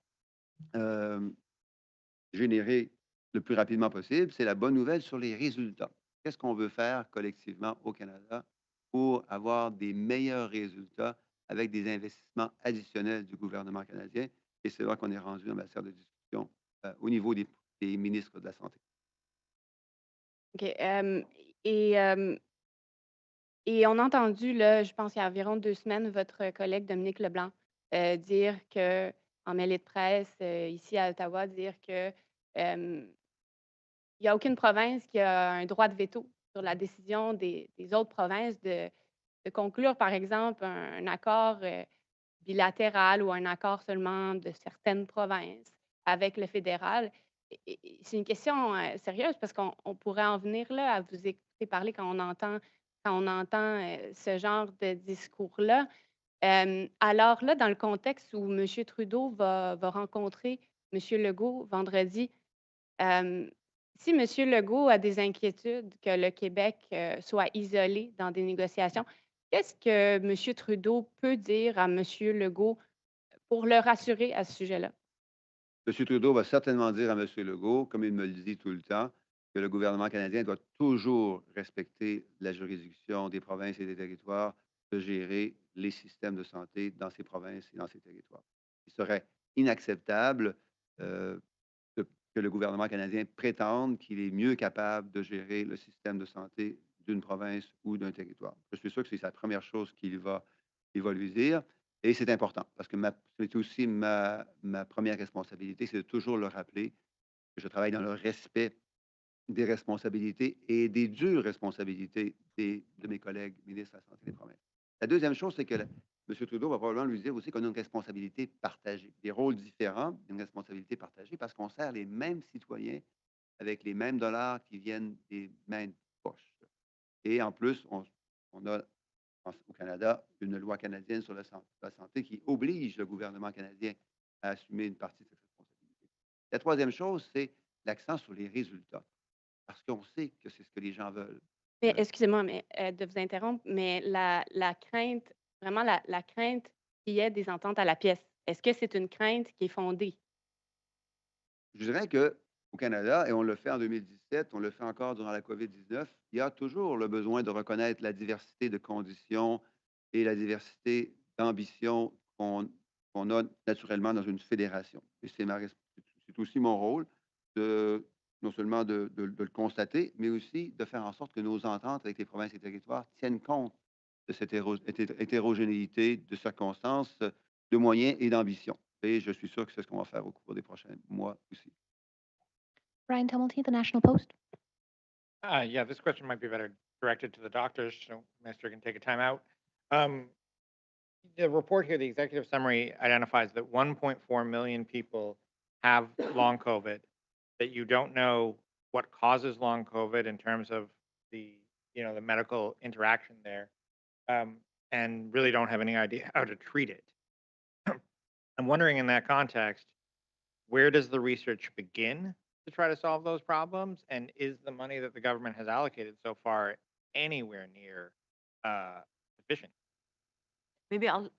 générer le plus rapidement possible, c'est la bonne nouvelle sur les résultats. Qu'est-ce qu'on veut faire collectivement au Canada pour avoir des meilleurs résultats avec des investissements additionnels du gouvernement canadien? Et c'est là qu'on est rendu en matière de discussion au niveau des ministres de la Santé. OK. Et on a entendu, là, je pense il y a environ 2 semaines, votre collègue Dominique Leblanc dire que, en mêlée de presse ici à Ottawa, dire que il n'y a aucune province qui a un droit de veto sur la décision des autres provinces de conclure, par exemple, un accord bilatéral ou un accord seulement de certaines provinces avec le fédéral. Et c'est une question sérieuse parce qu'on pourrait en venir là à vous écouter parler quand on entend ce genre de discours-là. Alors là, dans le contexte où M. Trudeau va rencontrer M. Legault vendredi, euh, si M. Legault a des inquiétudes que le Québec soit isolé dans des négociations, qu'est-ce que M. Trudeau peut dire à M. Legault pour le rassurer à ce sujet-là? M. Trudeau va certainement dire à M. Legault, comme il me le dit tout le temps, que le gouvernement canadien doit toujours respecter la juridiction des provinces et des territoires de gérer les systèmes de santé dans ces provinces et dans ces territoires. Il serait inacceptable euh, que le gouvernement canadien prétende qu'il est mieux capable de gérer le système de santé d'une province ou d'un territoire. Je suis sûr que c'est la première chose qu'il va lui dire. Et c'est important parce que c'est aussi ma première responsabilité, c'est de toujours le rappeler que je travaille dans le respect des responsabilités et des dures responsabilités de mes collègues ministres de la Santé des provinces. La deuxième chose, c'est que M. Trudeau va probablement lui dire aussi qu'on a une responsabilité partagée, des rôles différents, une responsabilité partagée parce qu'on sert les mêmes citoyens avec les mêmes dollars qui viennent des mêmes poches. Et en plus, on a au Canada une loi canadienne sur la santé qui oblige le gouvernement canadien à assumer une partie de cette responsabilité. La troisième chose, c'est l'accent sur les résultats, parce qu'on sait que c'est ce que les gens veulent. Mais excusez-moi de vous interrompre, mais la crainte, vraiment la crainte qu'il y ait des ententes à la pièce, est-ce que c'est une crainte qui est fondée? Je dirais qu'au Canada, et on le fait en 2017, on le fait encore durant la COVID-19, il y a toujours le besoin de reconnaître la diversité de conditions et la diversité d'ambitions qu'on a naturellement dans une fédération. Et c'est aussi mon rôle de non seulement de le constater, mais aussi de faire en sorte que nos ententes avec les provinces et territoires tiennent compte de cette hétérogénéité de circonstances, de moyens et d'ambitions. Et je suis sûr que c'est ce qu'on va faire au cours des prochains mois aussi. Ryan Tumulty, The National Post. Yeah, this question might be better directed to the doctors, so Minister can take a time out. The report here, the executive summary identifies that 1.4 million people have long COVID, that you don't know what causes long COVID in terms of the, the medical interaction there, and really don't have any idea how to treat it. I'm wondering in that context, where does the research begin to try to solve those problems? And is the money that the government has allocated so far anywhere near sufficient? Maybe I'll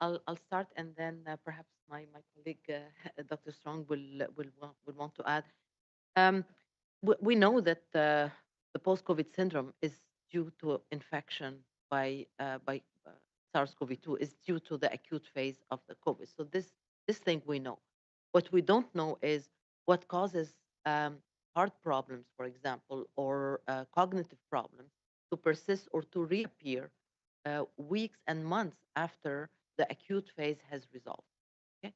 start, and then perhaps my colleague Dr. Strong will want to add. We know that the post-COVID syndrome is due to infection by SARS-CoV-2 is due to the acute phase of the COVID. So this thing we know. What we don't know is what causes heart problems, for example, or cognitive problems to persist or to reappear weeks and months after the acute phase has resolved. Okay?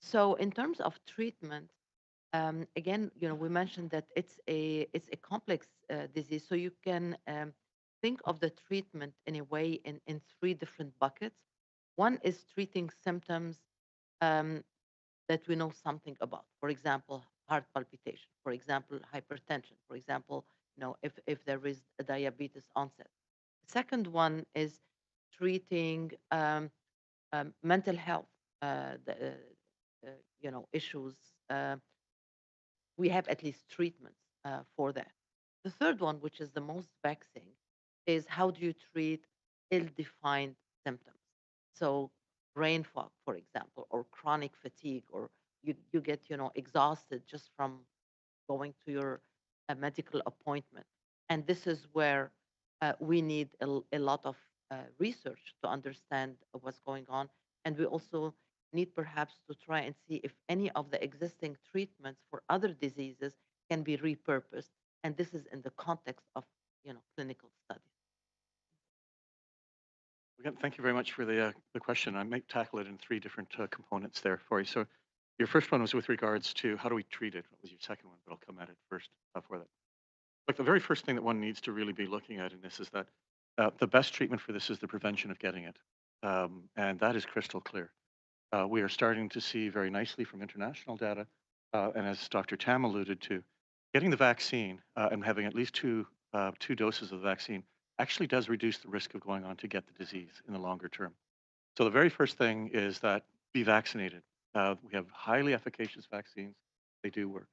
So in terms of treatment, again, we mentioned that it's a complex disease. So you can think of the treatment in a way in three different buckets. One is treating symptoms that we know something about. For example, heart palpitation. For example, hypertension. For example, if there is a diabetes onset. The second one is treating mental health, issues. We have at least treatments for that. The third one, which is the most vexing, is how do you treat ill-defined symptoms? So brain fog, for example, or chronic fatigue, or you get, exhausted just from going to your medical appointment. And this is where we need a lot of research to understand what's going on. And we also need perhaps to try and see if any of the existing treatments for other diseases can be repurposed. And this is in the context of, clinical studies. Again, thank you very much for the question. I might tackle it in three different components there for you. So your first one was with regards to how do we treat it? What was your second one? But I'll come at it first for that. Like the very first thing that one needs to really be looking at in this is that the best treatment for this is the prevention of getting it. And that is crystal clear. We are starting to see very nicely from international data, and as Dr. Tam alluded to, getting the vaccine and having at least two doses of the vaccine actually does reduce the risk of going on to get the disease in the longer term. So the very first thing is that be vaccinated. We have highly efficacious vaccines. They do work.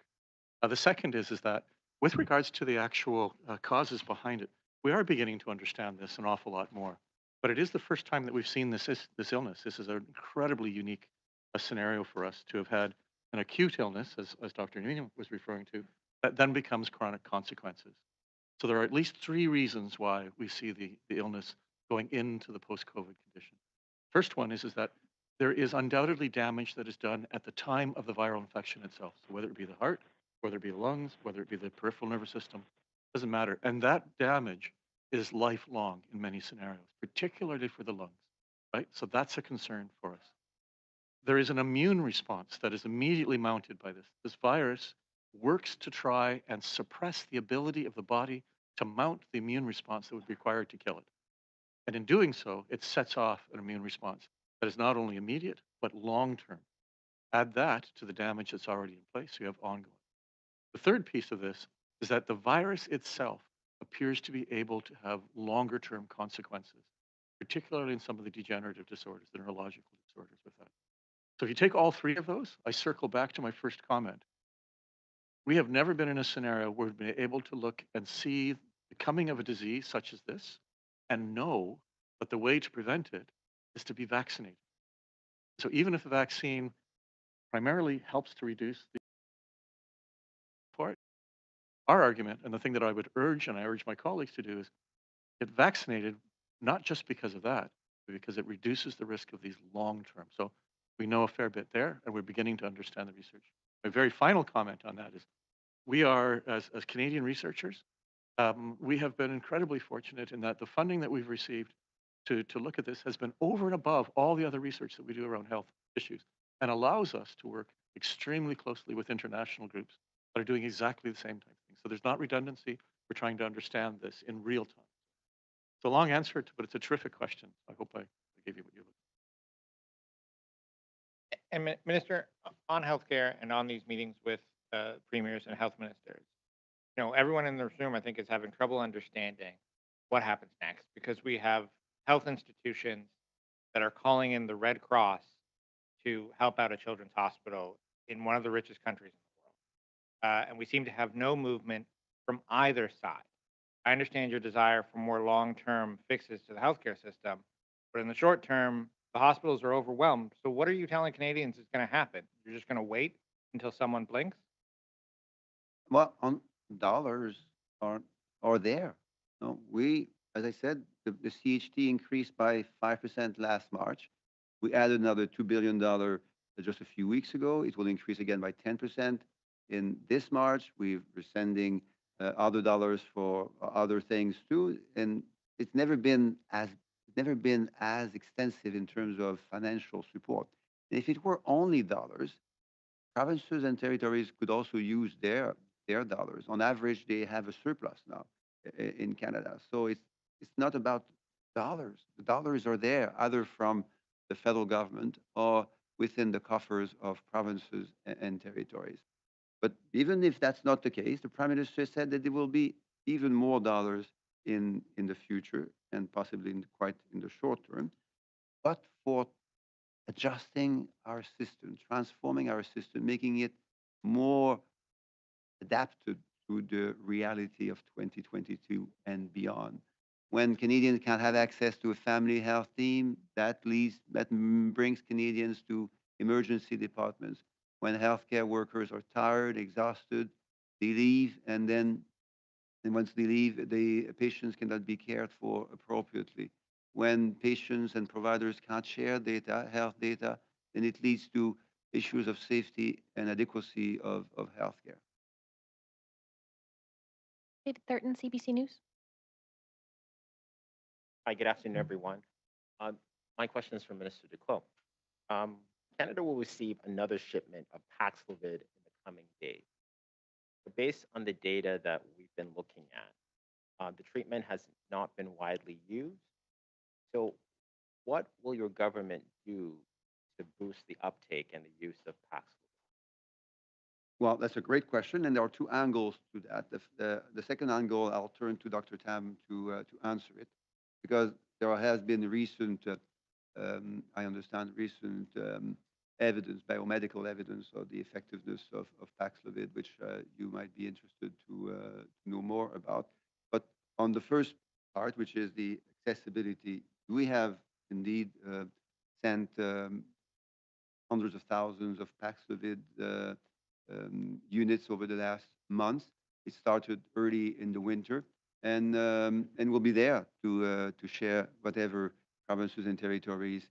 The second is that with regards to the actual causes behind it, we are beginning to understand this an awful lot more. But it is the first time that we've seen this illness. This is an incredibly unique scenario for us to have had an acute illness, as Dr. Newman was referring to, that then becomes chronic consequences. So there are at least three reasons why we see the illness going into the post-COVID condition. First one is that there is undoubtedly damage that is done at the time of the viral infection itself. So whether it be the heart, whether it be the lungs, whether it be the peripheral nervous system, doesn't matter. And that damage is lifelong in many scenarios, particularly for the lungs, right? So that's a concern for us. There is an immune response that is immediately mounted by this. This virus works to try and suppress the ability of the body to mount the immune response that would be required to kill it. And in doing so, it sets off an immune response that is not only immediate, but long-term. Add that to the damage that's already in place, so you have ongoing. The third piece of this is that the virus itself appears to be able to have longer-term consequences, particularly in some of the degenerative disorders, the neurological disorders with that. So if you take all three of those, I circle back to my first comment. We have never been in a scenario where we've been able to look and see the coming of a disease such as this and know that the way to prevent it is to be vaccinated. So even if the vaccine primarily helps to reduce the part, our argument, and the thing that I would urge, and I urge my colleagues to do, is get vaccinated, not just because of that, but because it reduces the risk of these long term. So we know a fair bit there, and we're beginning to understand the research. My very final comment on that is we are, as Canadian researchers, we have been incredibly fortunate in that the funding that we've received to look at this has been over and above all the other research that we do around health issues and allows us to work extremely closely with international groups that are doing exactly the same type of thing. So there's not redundancy. We're trying to understand this in real time. It's a long answer, but it's a terrific question. I hope I gave you what you're looking for. And Minister, on healthcare and on these meetings with premiers and health ministers, everyone in this room, I think, is having trouble understanding what happens next because we have health institutions that are calling in the Red Cross to help out a children's hospital in one of the richest countries in the world. And we seem to have no movement from either side. I understand your desire for more long-term fixes to the healthcare system, but in the short term, the hospitals are overwhelmed. So what are you telling Canadians is going to happen? You're just going to wait until someone blinks? Well, dollars are there. No, as I said, the CHT increased by 5% last March. We added another $2 billion just a few weeks ago. It will increase again by 10% in this March. We're sending other dollars for other things too, and it's never been as extensive in terms of financial support. And if it were only dollars, provinces and territories could also use their dollars. On average, they have a surplus now in Canada. So it's not about dollars. The dollars are there either from the federal government or within the coffers of provinces and territories. But even if that's not the case, the Prime Minister said that there will be even more dollars in the future and possibly quite in the short term, but for adjusting our system, transforming our system, making it more adapted to the reality of 2022 and beyond. When Canadians can't have access to a family health team, that brings Canadians to emergency departments. When healthcare workers are tired, exhausted, they leave, and once they leave, the patients cannot be cared for appropriately. When patients and providers can't share data, health data, then it leads to issues of safety and adequacy of healthcare. David Thurton, CBC News. Hi, good afternoon, everyone. My question is for Minister Duclos. Canada will receive another shipment of Paxlovid in the coming days. So based on the data that we've been looking at, the treatment has not been widely used. So what will your government do to boost the uptake and the use of Paxlovid? Well, that's a great question, and there are two angles to that. The second angle, I'll turn to Dr. Tam to answer it, because there has been recent, I understand, recent evidence, biomedical evidence of the effectiveness of Paxlovid, which you might be interested to know more about. But on the first part, which is the accessibility, we have indeed sent hundreds of thousands of Paxlovid units over the last months. It started early in the winter, and we'll be there to share whatever provinces and territories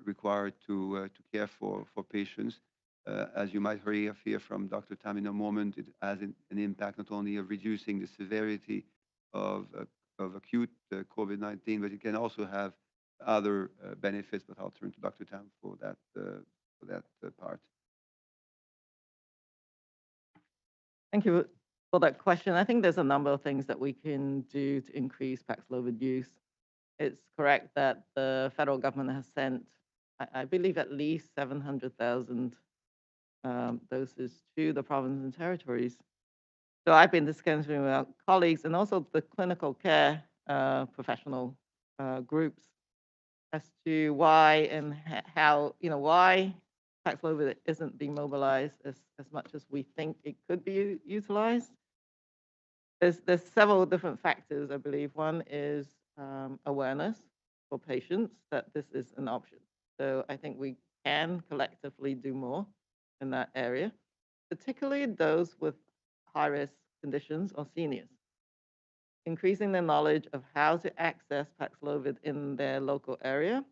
required to care for patients. As you might hear from Dr. Tam in a moment, it has an impact not only of reducing the severity of acute COVID-19, but it can also have other benefits. But I'll turn to Dr. Tam for that part. Thank you for that question. I think there's a number of things that we can do to increase Paxlovid use. It's correct that the federal government has sent, I believe, at least 700,000 doses to the provinces and territories. So I've been discussing with our colleagues and also the clinical care professional groups as to why and how, why Paxlovid isn't being mobilized as much as we think it could be utilized. There's several different factors, I believe. One is awareness for patients that this is an option. So I think we can collectively do more in that area, particularly those with high-risk conditions or seniors. Increasing their knowledge of how to access Paxlovid in their local area,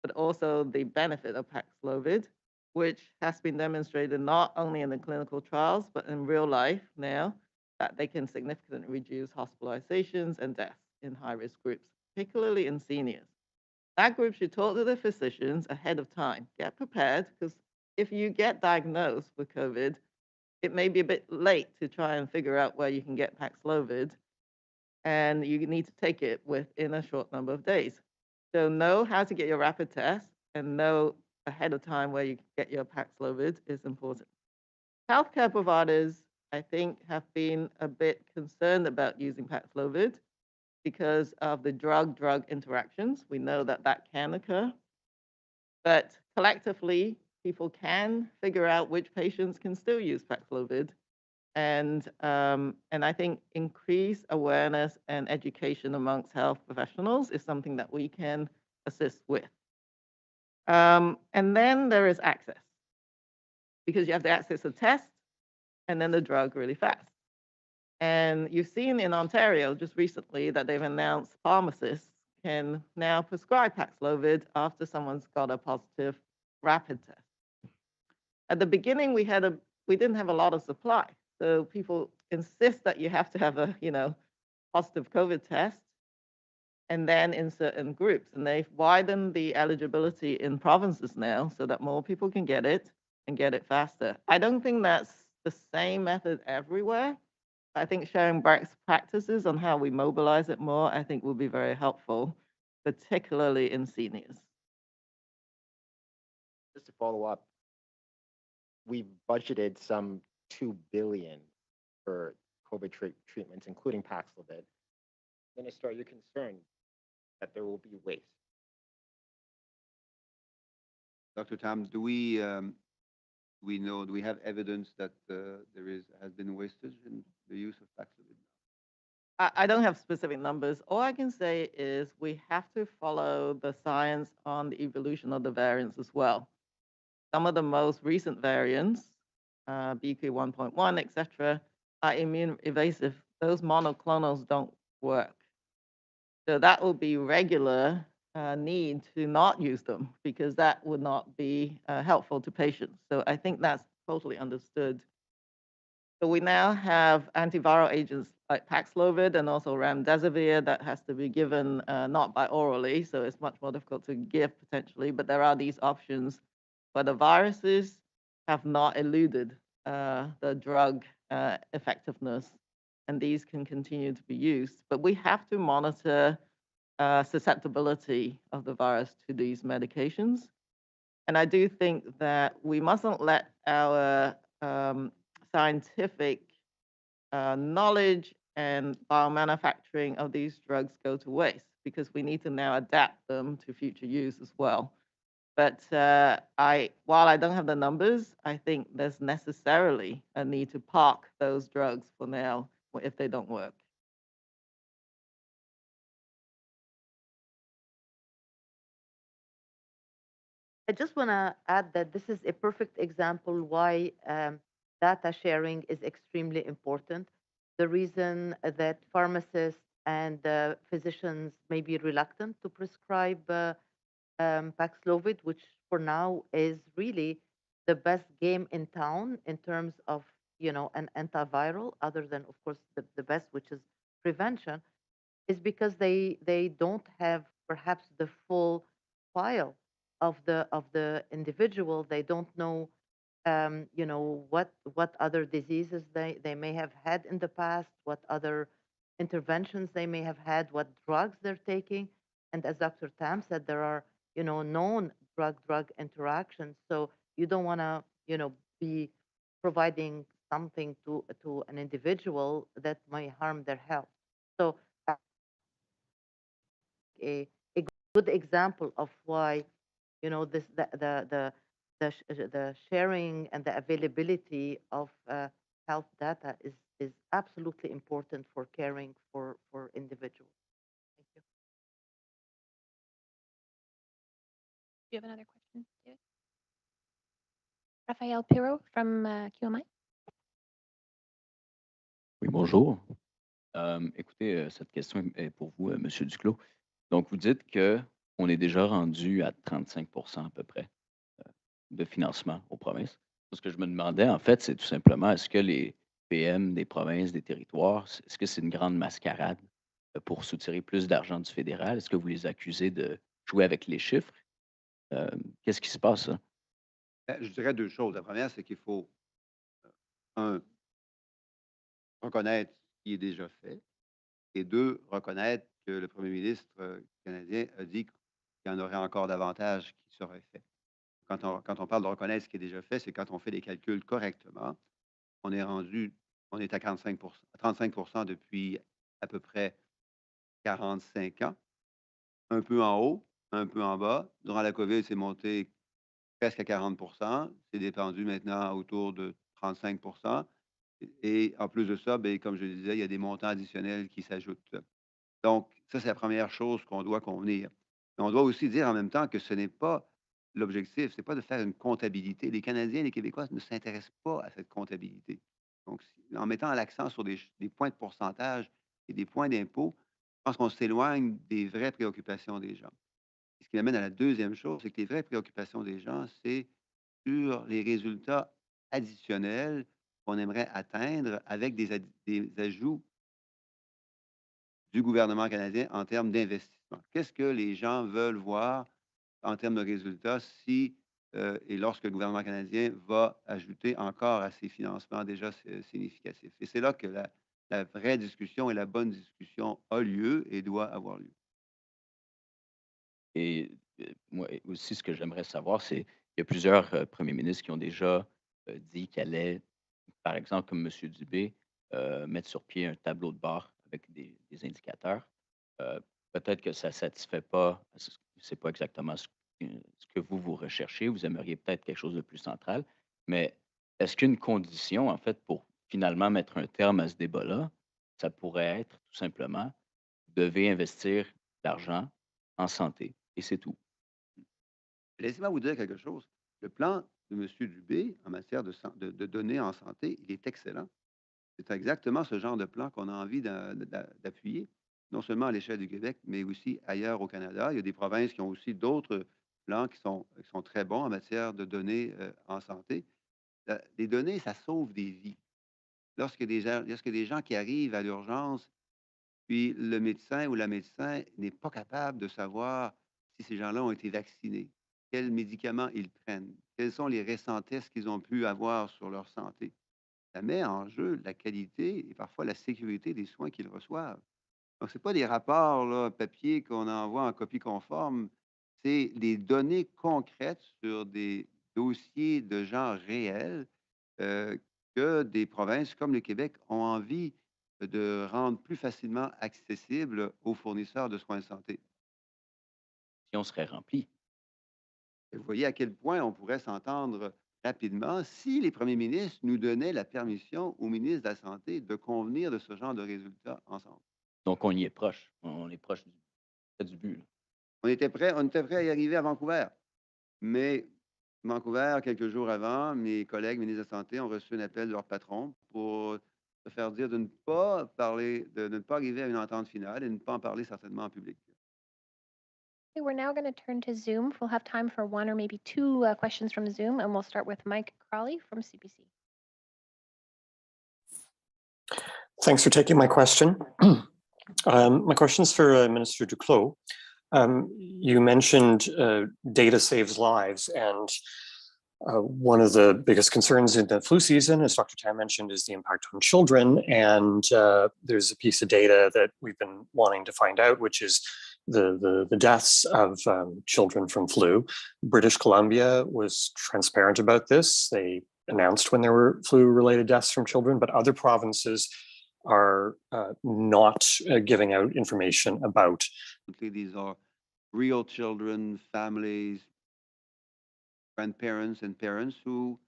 but also the benefit of Paxlovid, which has been demonstrated not only in the clinical trials, but in real life now, that they can significantly reduce hospitalizations and deaths in high-risk groups, particularly in seniors. That group should talk to their physicians ahead of time. Get prepared, because if you get diagnosed with COVID, it may be a bit late to try and figure out where you can get Paxlovid, and you need to take it within a short number of days. So know how to get your rapid test and know ahead of time where you get your Paxlovid is important. Healthcare providers, I think, have been a bit concerned about using Paxlovid because of the drug-drug interactions. We know that that can occur, but collectively, people can figure out which patients can still use Paxlovid, and I think increased awareness and education amongst health professionals is something that we can assist with. And then there is access, because you have to access the test and then the drug really fast. And you've seen in Ontario just recently that they've announced pharmacists can now prescribe Paxlovid after someone's got a positive rapid test. At the beginning, we didn't have a lot of supply, so people insist that you have to have a positive COVID test, and then in certain groups. And they've widened the eligibility in provinces now so that more people can get it and get it faster. I don't think that's the same method everywhere. I think sharing best practices on how we mobilize it more, I think will be very helpful, particularly in seniors. Just to follow up, we budgeted some $2 billion for COVID treatments, including Paxlovid. Minister, are you concerned that there will be waste? Dr. Tam, do we have evidence that has been wastage in the use I don't have specific numbers. All I can say is we have to follow the science on the evolution of the variants as well. Some of the most recent variants, BQ 1.1, etc., are immune evasive. Those monoclonals don't work. So that will be regular need to not use them because that would not be helpful to patients. So I think that's totally understood. So we now have antiviral agents like Paxlovid and also remdesivir that has to be given not by orally, so it's much more difficult to give potentially, but there are these options. But the viruses have not eluded the drug effectiveness, and these can continue to be used. But we have to monitor susceptibility of the virus to these medications. And I do think that we mustn't let our scientific knowledge and biomanufacturing of these drugs go to waste because we need to now adapt them to future use as well. But while I don't have the numbers, I think there's necessarily a need to park those drugs for now if they don't work. I just want to add that this is a perfect example why data sharing is extremely important. The reason that pharmacists and physicians may be reluctant to prescribe Paxlovid, which for now is really the best game in town in terms of an antiviral, other than of course the best, which is prevention, is because they don't have perhaps the full file of the individual. They don't know what other diseases they may have had in the past, what other interventions they may have had, what drugs they're taking. And as Dr. Tam said, there are known drug interactions. So you don't want to be providing something to an individual that may harm their health. So a, a good example of why this the sharing and the availability of health data is absolutely important for caring for individuals. Thank you. Do you have another question, David? Raphaël Pirot from QMI. Oui, bonjour. Écoutez, cette question est pour vous, M. Duclos. Donc, vous dites qu'on est déjà rendu à 35 à peu près de financement aux provinces. Ce que je me demandais, en fait, c'est tout simplement, est-ce que les PM des provinces, des territoires, est-ce que c'est une grande mascarade pour soutirer plus d'argent du fédéral? Est-ce que vous les accusez de jouer avec les chiffres? Qu'est-ce qui se passe, ça? Je dirais deux choses. La première, c'est qu'il faut, reconnaître ce qui est déjà fait, et deux, reconnaître que le premier ministre canadien a dit qu'il y en aurait encore davantage qui seraient faits. Quand on parle de reconnaître ce qui est déjà fait, c'est quand on fait les calculs correctement. On est à 35 depuis à peu près 45 ans, un peu en haut, un peu en bas. Durant la COVID, c'est monté presque à 40 c'est dépendu maintenant autour de 35 et en plus de ça, bien, comme je le disais, il y a des montants additionnels qui s'ajoutent. Donc, ça, c'est la première chose qu'on doit convenir. Mais on doit aussi dire en même temps que ce n'est pas l'objectif, c'est pas de faire une comptabilité. Les Canadiens et les Québécois ne s'intéressent pas à cette comptabilité. Donc, en mettant l'accent sur des points de pourcentage et des points d'impôt, je pense qu'on s'éloigne des vraies préoccupations des gens. Ce qui m'amène à la deuxième chose, c'est que les vraies préoccupations des gens, c'est sur les résultats additionnels qu'on aimerait atteindre avec des ajouts du gouvernement canadien en termes d'investissement. Qu'est-ce que les gens veulent voir en termes de résultats si et lorsque le gouvernement canadien va ajouter encore à ses financements déjà significatifs? Et c'est là que la vraie discussion et la bonne discussion a lieu et doit avoir lieu. Et moi aussi, ce que j'aimerais savoir, c'est qu'il y a plusieurs premiers ministres qui ont déjà dit qu'ils allaient, par exemple, comme M. Dubé, mettre sur pied un tableau de bord avec des indicateurs. Peut-être que ça ne satisfait pas, c'est pas exactement ce que vous recherchez. Vous aimeriez peut-être quelque chose de plus central. Mais est-ce qu'une condition, en fait, pour finalement mettre un terme à ce débat-là, Ça pourrait être tout simplement, vous devez investir l'argent en santé et c'est tout. Laissez-moi vous dire quelque chose. Le plan de M. Dubé en matière de données en santé, il est excellent. C'est exactement ce genre de plan qu'on a envie d'appuyer, non seulement à l'échelle du Québec, mais aussi ailleurs au Canada. Il y a des provinces qui ont aussi d'autres plans qui sont très bons en matière de données en santé. Les données, ça sauve des vies. Lorsque des gens qui arrivent à l'urgence, puis le médecin ou la médecin n'est pas capable de savoir si ces gens-là ont été vaccinés, quels médicaments ils prennent, quels sont les récents tests qu'ils ont pu avoir sur leur santé. Ça met en jeu la qualité et parfois la sécurité des soins qu'ils reçoivent. Donc, ce n'est pas des rapports là, papier qu'on envoie en copie conforme, c'est des données concrètes sur des dossiers de gens réels euh, que des provinces comme le Québec ont envie de rendre plus facilement accessibles aux fournisseurs de soins de santé. Si on serait rempli. Et vous voyez à quel point on pourrait s'entendre rapidement si les premiers ministres nous donnaient la permission aux ministres de la Santé de convenir de ce genre de résultats ensemble. Donc, on y est proche. On est proche du but. Là. On était prêt à y arriver à Vancouver. Mais Vancouver, quelques jours avant, mes collègues ministres de la Santé ont reçu un appel de leur patron pour se faire dire de ne pas parler, de ne pas arriver à une entente finale et de ne pas en parler certainement en public. Okay, we're now going to turn to Zoom. We'll have time for one or maybe two questions from Zoom, and we'll start with Mike Crawley from CBC. Thanks for taking my question. My question is for Minister Duclos. You mentioned data saves lives, and one of the biggest concerns in the flu season, as Dr. Tam mentioned, is the impact on children. And there's a piece of data that we've been wanting to find out, which is the deaths of children from flu. British Columbia was transparent about this. They announced when there were flu-related deaths from children, but other provinces are not giving out information about. These are real children, families, grandparents, and parents who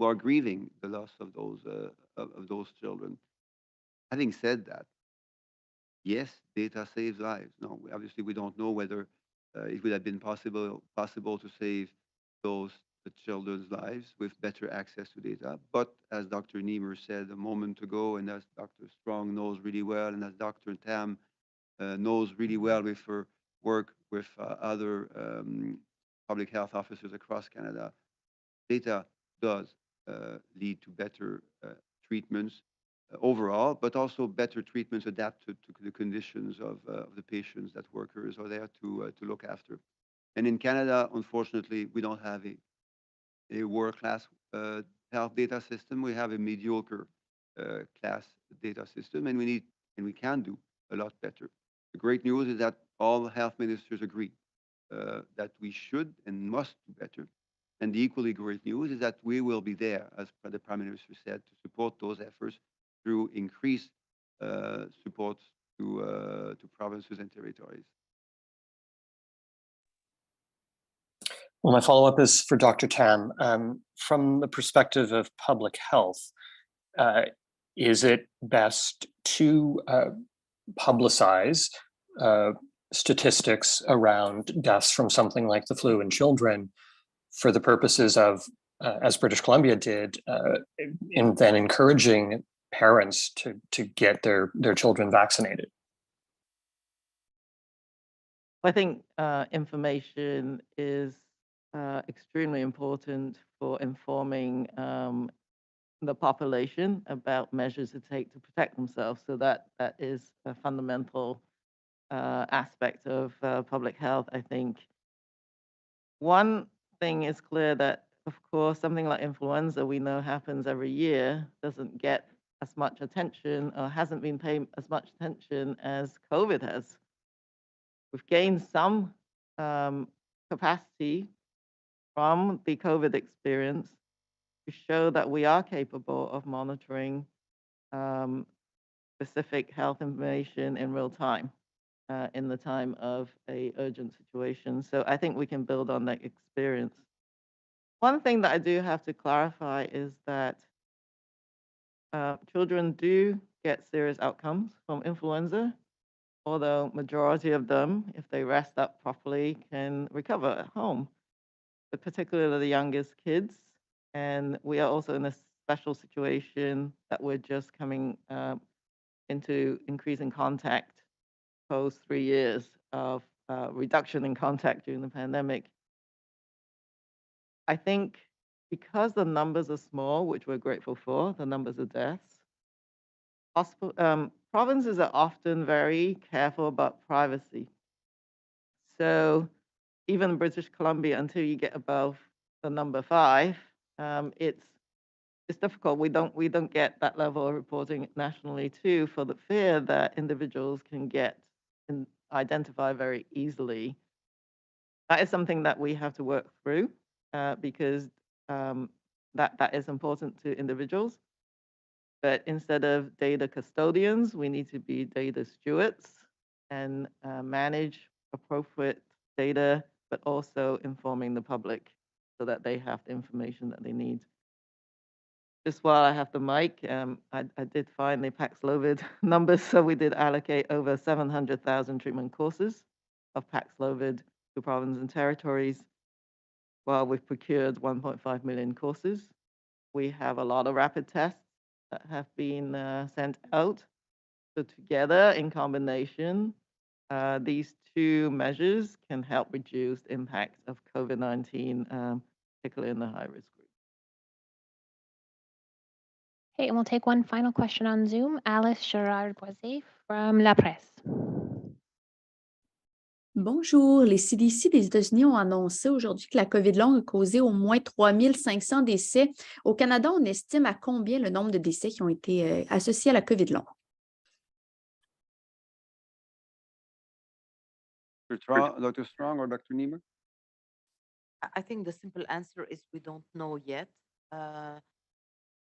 are grieving the loss of those children. Having said that, yes, data saves lives. No, obviously we don't know whether it would have been possible to save those children's lives with better access to data. But as Dr. Niemer said a moment ago, and as Dr. Strong knows really well, and as Dr. Tam knows really well with her work with other public health officers across Canada, data does lead to better treatments overall, but also better treatments adapted to the conditions of the patients that workers are there to look after. And in Canada, unfortunately, we don't have a world-class health data system. We have a mediocre class data system, and we can do a lot better. The great news is that all health ministers agree that we should and must do better. And the equally great news is that we will be there, as the Prime Minister said, to support those efforts through increased support to provinces and territories. Well, my follow-up is for Dr. Tam. From the perspective of public health, is it best to publicize statistics around deaths from something like the flu in children for the purposes of, as British Columbia did, in then encouraging parents to get their children vaccinated? I think information is extremely important for informing the population about measures to take to protect themselves. So that is a fundamental aspect of public health, I think. One thing is clear that, of course, something like influenza we know happens every year doesn't get as much attention or hasn't been paid as much attention as COVID has. We've gained some capacity from the COVID experience to show that we are capable of monitoring specific health information in real time in the time of a urgent situation. So I think we can build on that experience. One thing that I do have to clarify is that children do get serious outcomes from influenza, although majority of them, if they rest up properly, can recover at home, but particularly the youngest kids. And we are also in a special situation that we're just coming into increasing contact post 3 years of reduction in contact during the pandemic. I think because the numbers are small, which we're grateful for, the numbers of deaths, provinces are often very careful about privacy. So even British Columbia, until you get above the number 5, it's difficult. We don't get that level of reporting nationally too, for the fear that individuals can get and identify very easily. That is something that we have to work through because that is important to individuals. But instead of data custodians, we need to be data stewards and manage appropriate data, but also informing the public so that they have the information that they need. Just while I have the mic, I did find the Paxlovid numbers. So we did allocate over 700,000 treatment courses of Paxlovid to provinces and territories, while we've procured 1.5 million courses. We have a lot of rapid tests that have been sent out. So together, in combination, these two measures can help reduce the impact of COVID-19, particularly in the high-risk group. Okay, and we'll take one final question on Zoom. Alice Gerard-Boisé from La Presse. Bonjour, les CDC des États-Unis ont annoncé aujourd'hui que la COVID longue a causé au moins 3500 décès. Au Canada, on estime à combien le nombre de décès qui ont été associés à la COVID longue? Dr. Strong or Dr. Niemer? I think the simple answer is we don't know yet.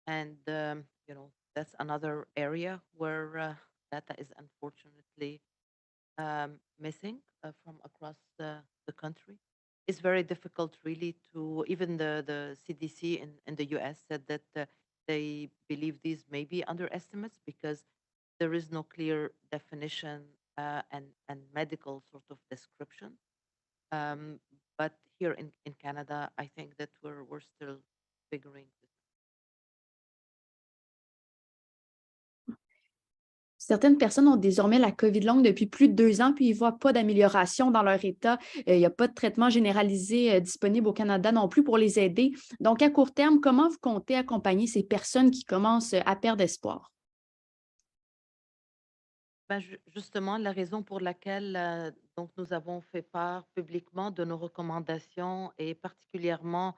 And, that's another area where data is unfortunately missing from across the country. It's very difficult really to, even the CDC in the US said that they believe these may be underestimates because there is no clear definition and medical sort of description. But here in Canada, I think that we're still figuring this. Certaines personnes ont désormais la COVID longue depuis plus de 2 ans, puis ils ne voient pas d'amélioration dans leur état. Il n'y a pas de traitement généralisé disponible au Canada non plus pour les aider. Donc, à court terme, comment vous comptez accompagner ces personnes qui commencent à perdre espoir? Ben, justement, la raison pour laquelle donc nous avons fait part publiquement de nos recommandations et particulièrement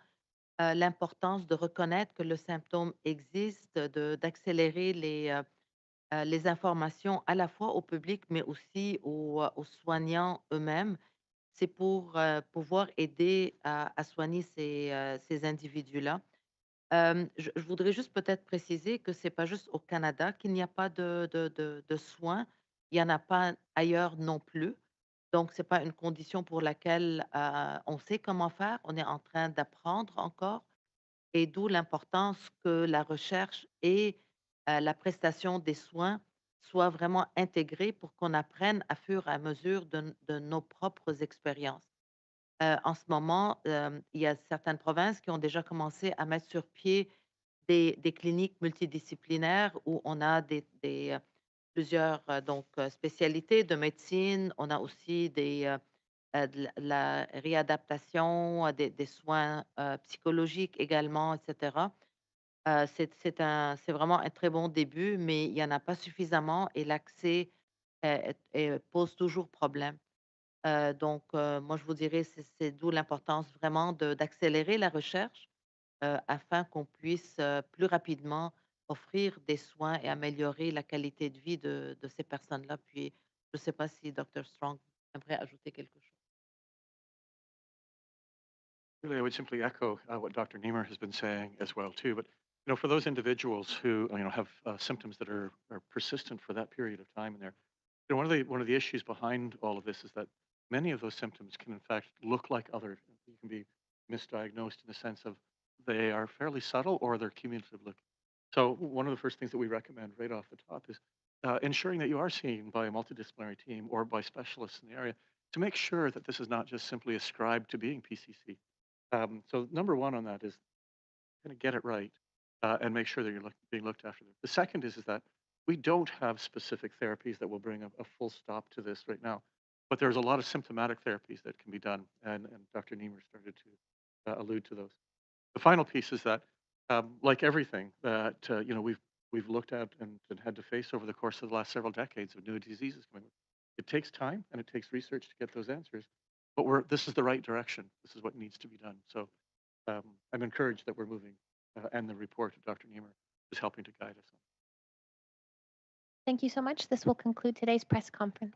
l'importance de reconnaître que le symptôme existe, d'accélérer les informations à la fois au public, mais aussi aux soignants eux-mêmes. C'est pour pouvoir aider à soigner ces individus-là. Je voudrais juste peut-être préciser que c'est pas juste au Canada qu'il n'y a pas de soins. Il y en a pas ailleurs non plus. Donc, c'est pas une condition pour laquelle on sait comment faire. On est en train d'apprendre encore et d'où l'importance que la recherche et la prestation des soins soient vraiment intégrées pour qu'on apprenne à fur et à mesure de nos propres expériences. En ce moment, il y a certaines provinces qui ont déjà commencé à mettre sur pied des cliniques multidisciplinaires où on a plusieurs donc, spécialités de médecine. On a aussi de la réadaptation, des soins psychologiques également, etc. C'est vraiment un très bon début, mais il n'y en a pas suffisamment et l'accès pose toujours problème. Donc, moi, je vous dirais, c'est d'où l'importance vraiment d'accélérer la recherche afin qu'on puisse plus rapidement offrir des soins et améliorer la qualité de vie de ces personnes-là. Puis, je ne sais pas si Dr. Strong aimerait ajouter quelque chose. Really, I would simply echo what Dr. Niemer has been saying as well too. But for those individuals who have symptoms that are persistent for that period of time, and one of the issues behind all of this is that many of those symptoms can in fact look like other. You can be misdiagnosed in the sense of they are fairly subtle or they're cumulative looking. So one of the first things that we recommend right off the top is ensuring that you are seen by a multidisciplinary team or by specialists in the area to make sure that this is not just simply ascribed to being PCC. So number one on that is kind of get it right and make sure that you're being looked after. The second is that we don't have specific therapies that will bring a full stop to this right now, but there's a lot of symptomatic therapies that can be done, and Dr. Niemer started to allude to those. The final piece is that, like everything that we've looked at and had to face over the course of the last several decades of new diseases coming, it takes time and it takes research to get those answers. But this is the right direction. This is what needs to be done. So I'm encouraged that we're moving, and the report of Dr. Niemer is helping to guide us. Thank you so much. This will conclude today's press conference.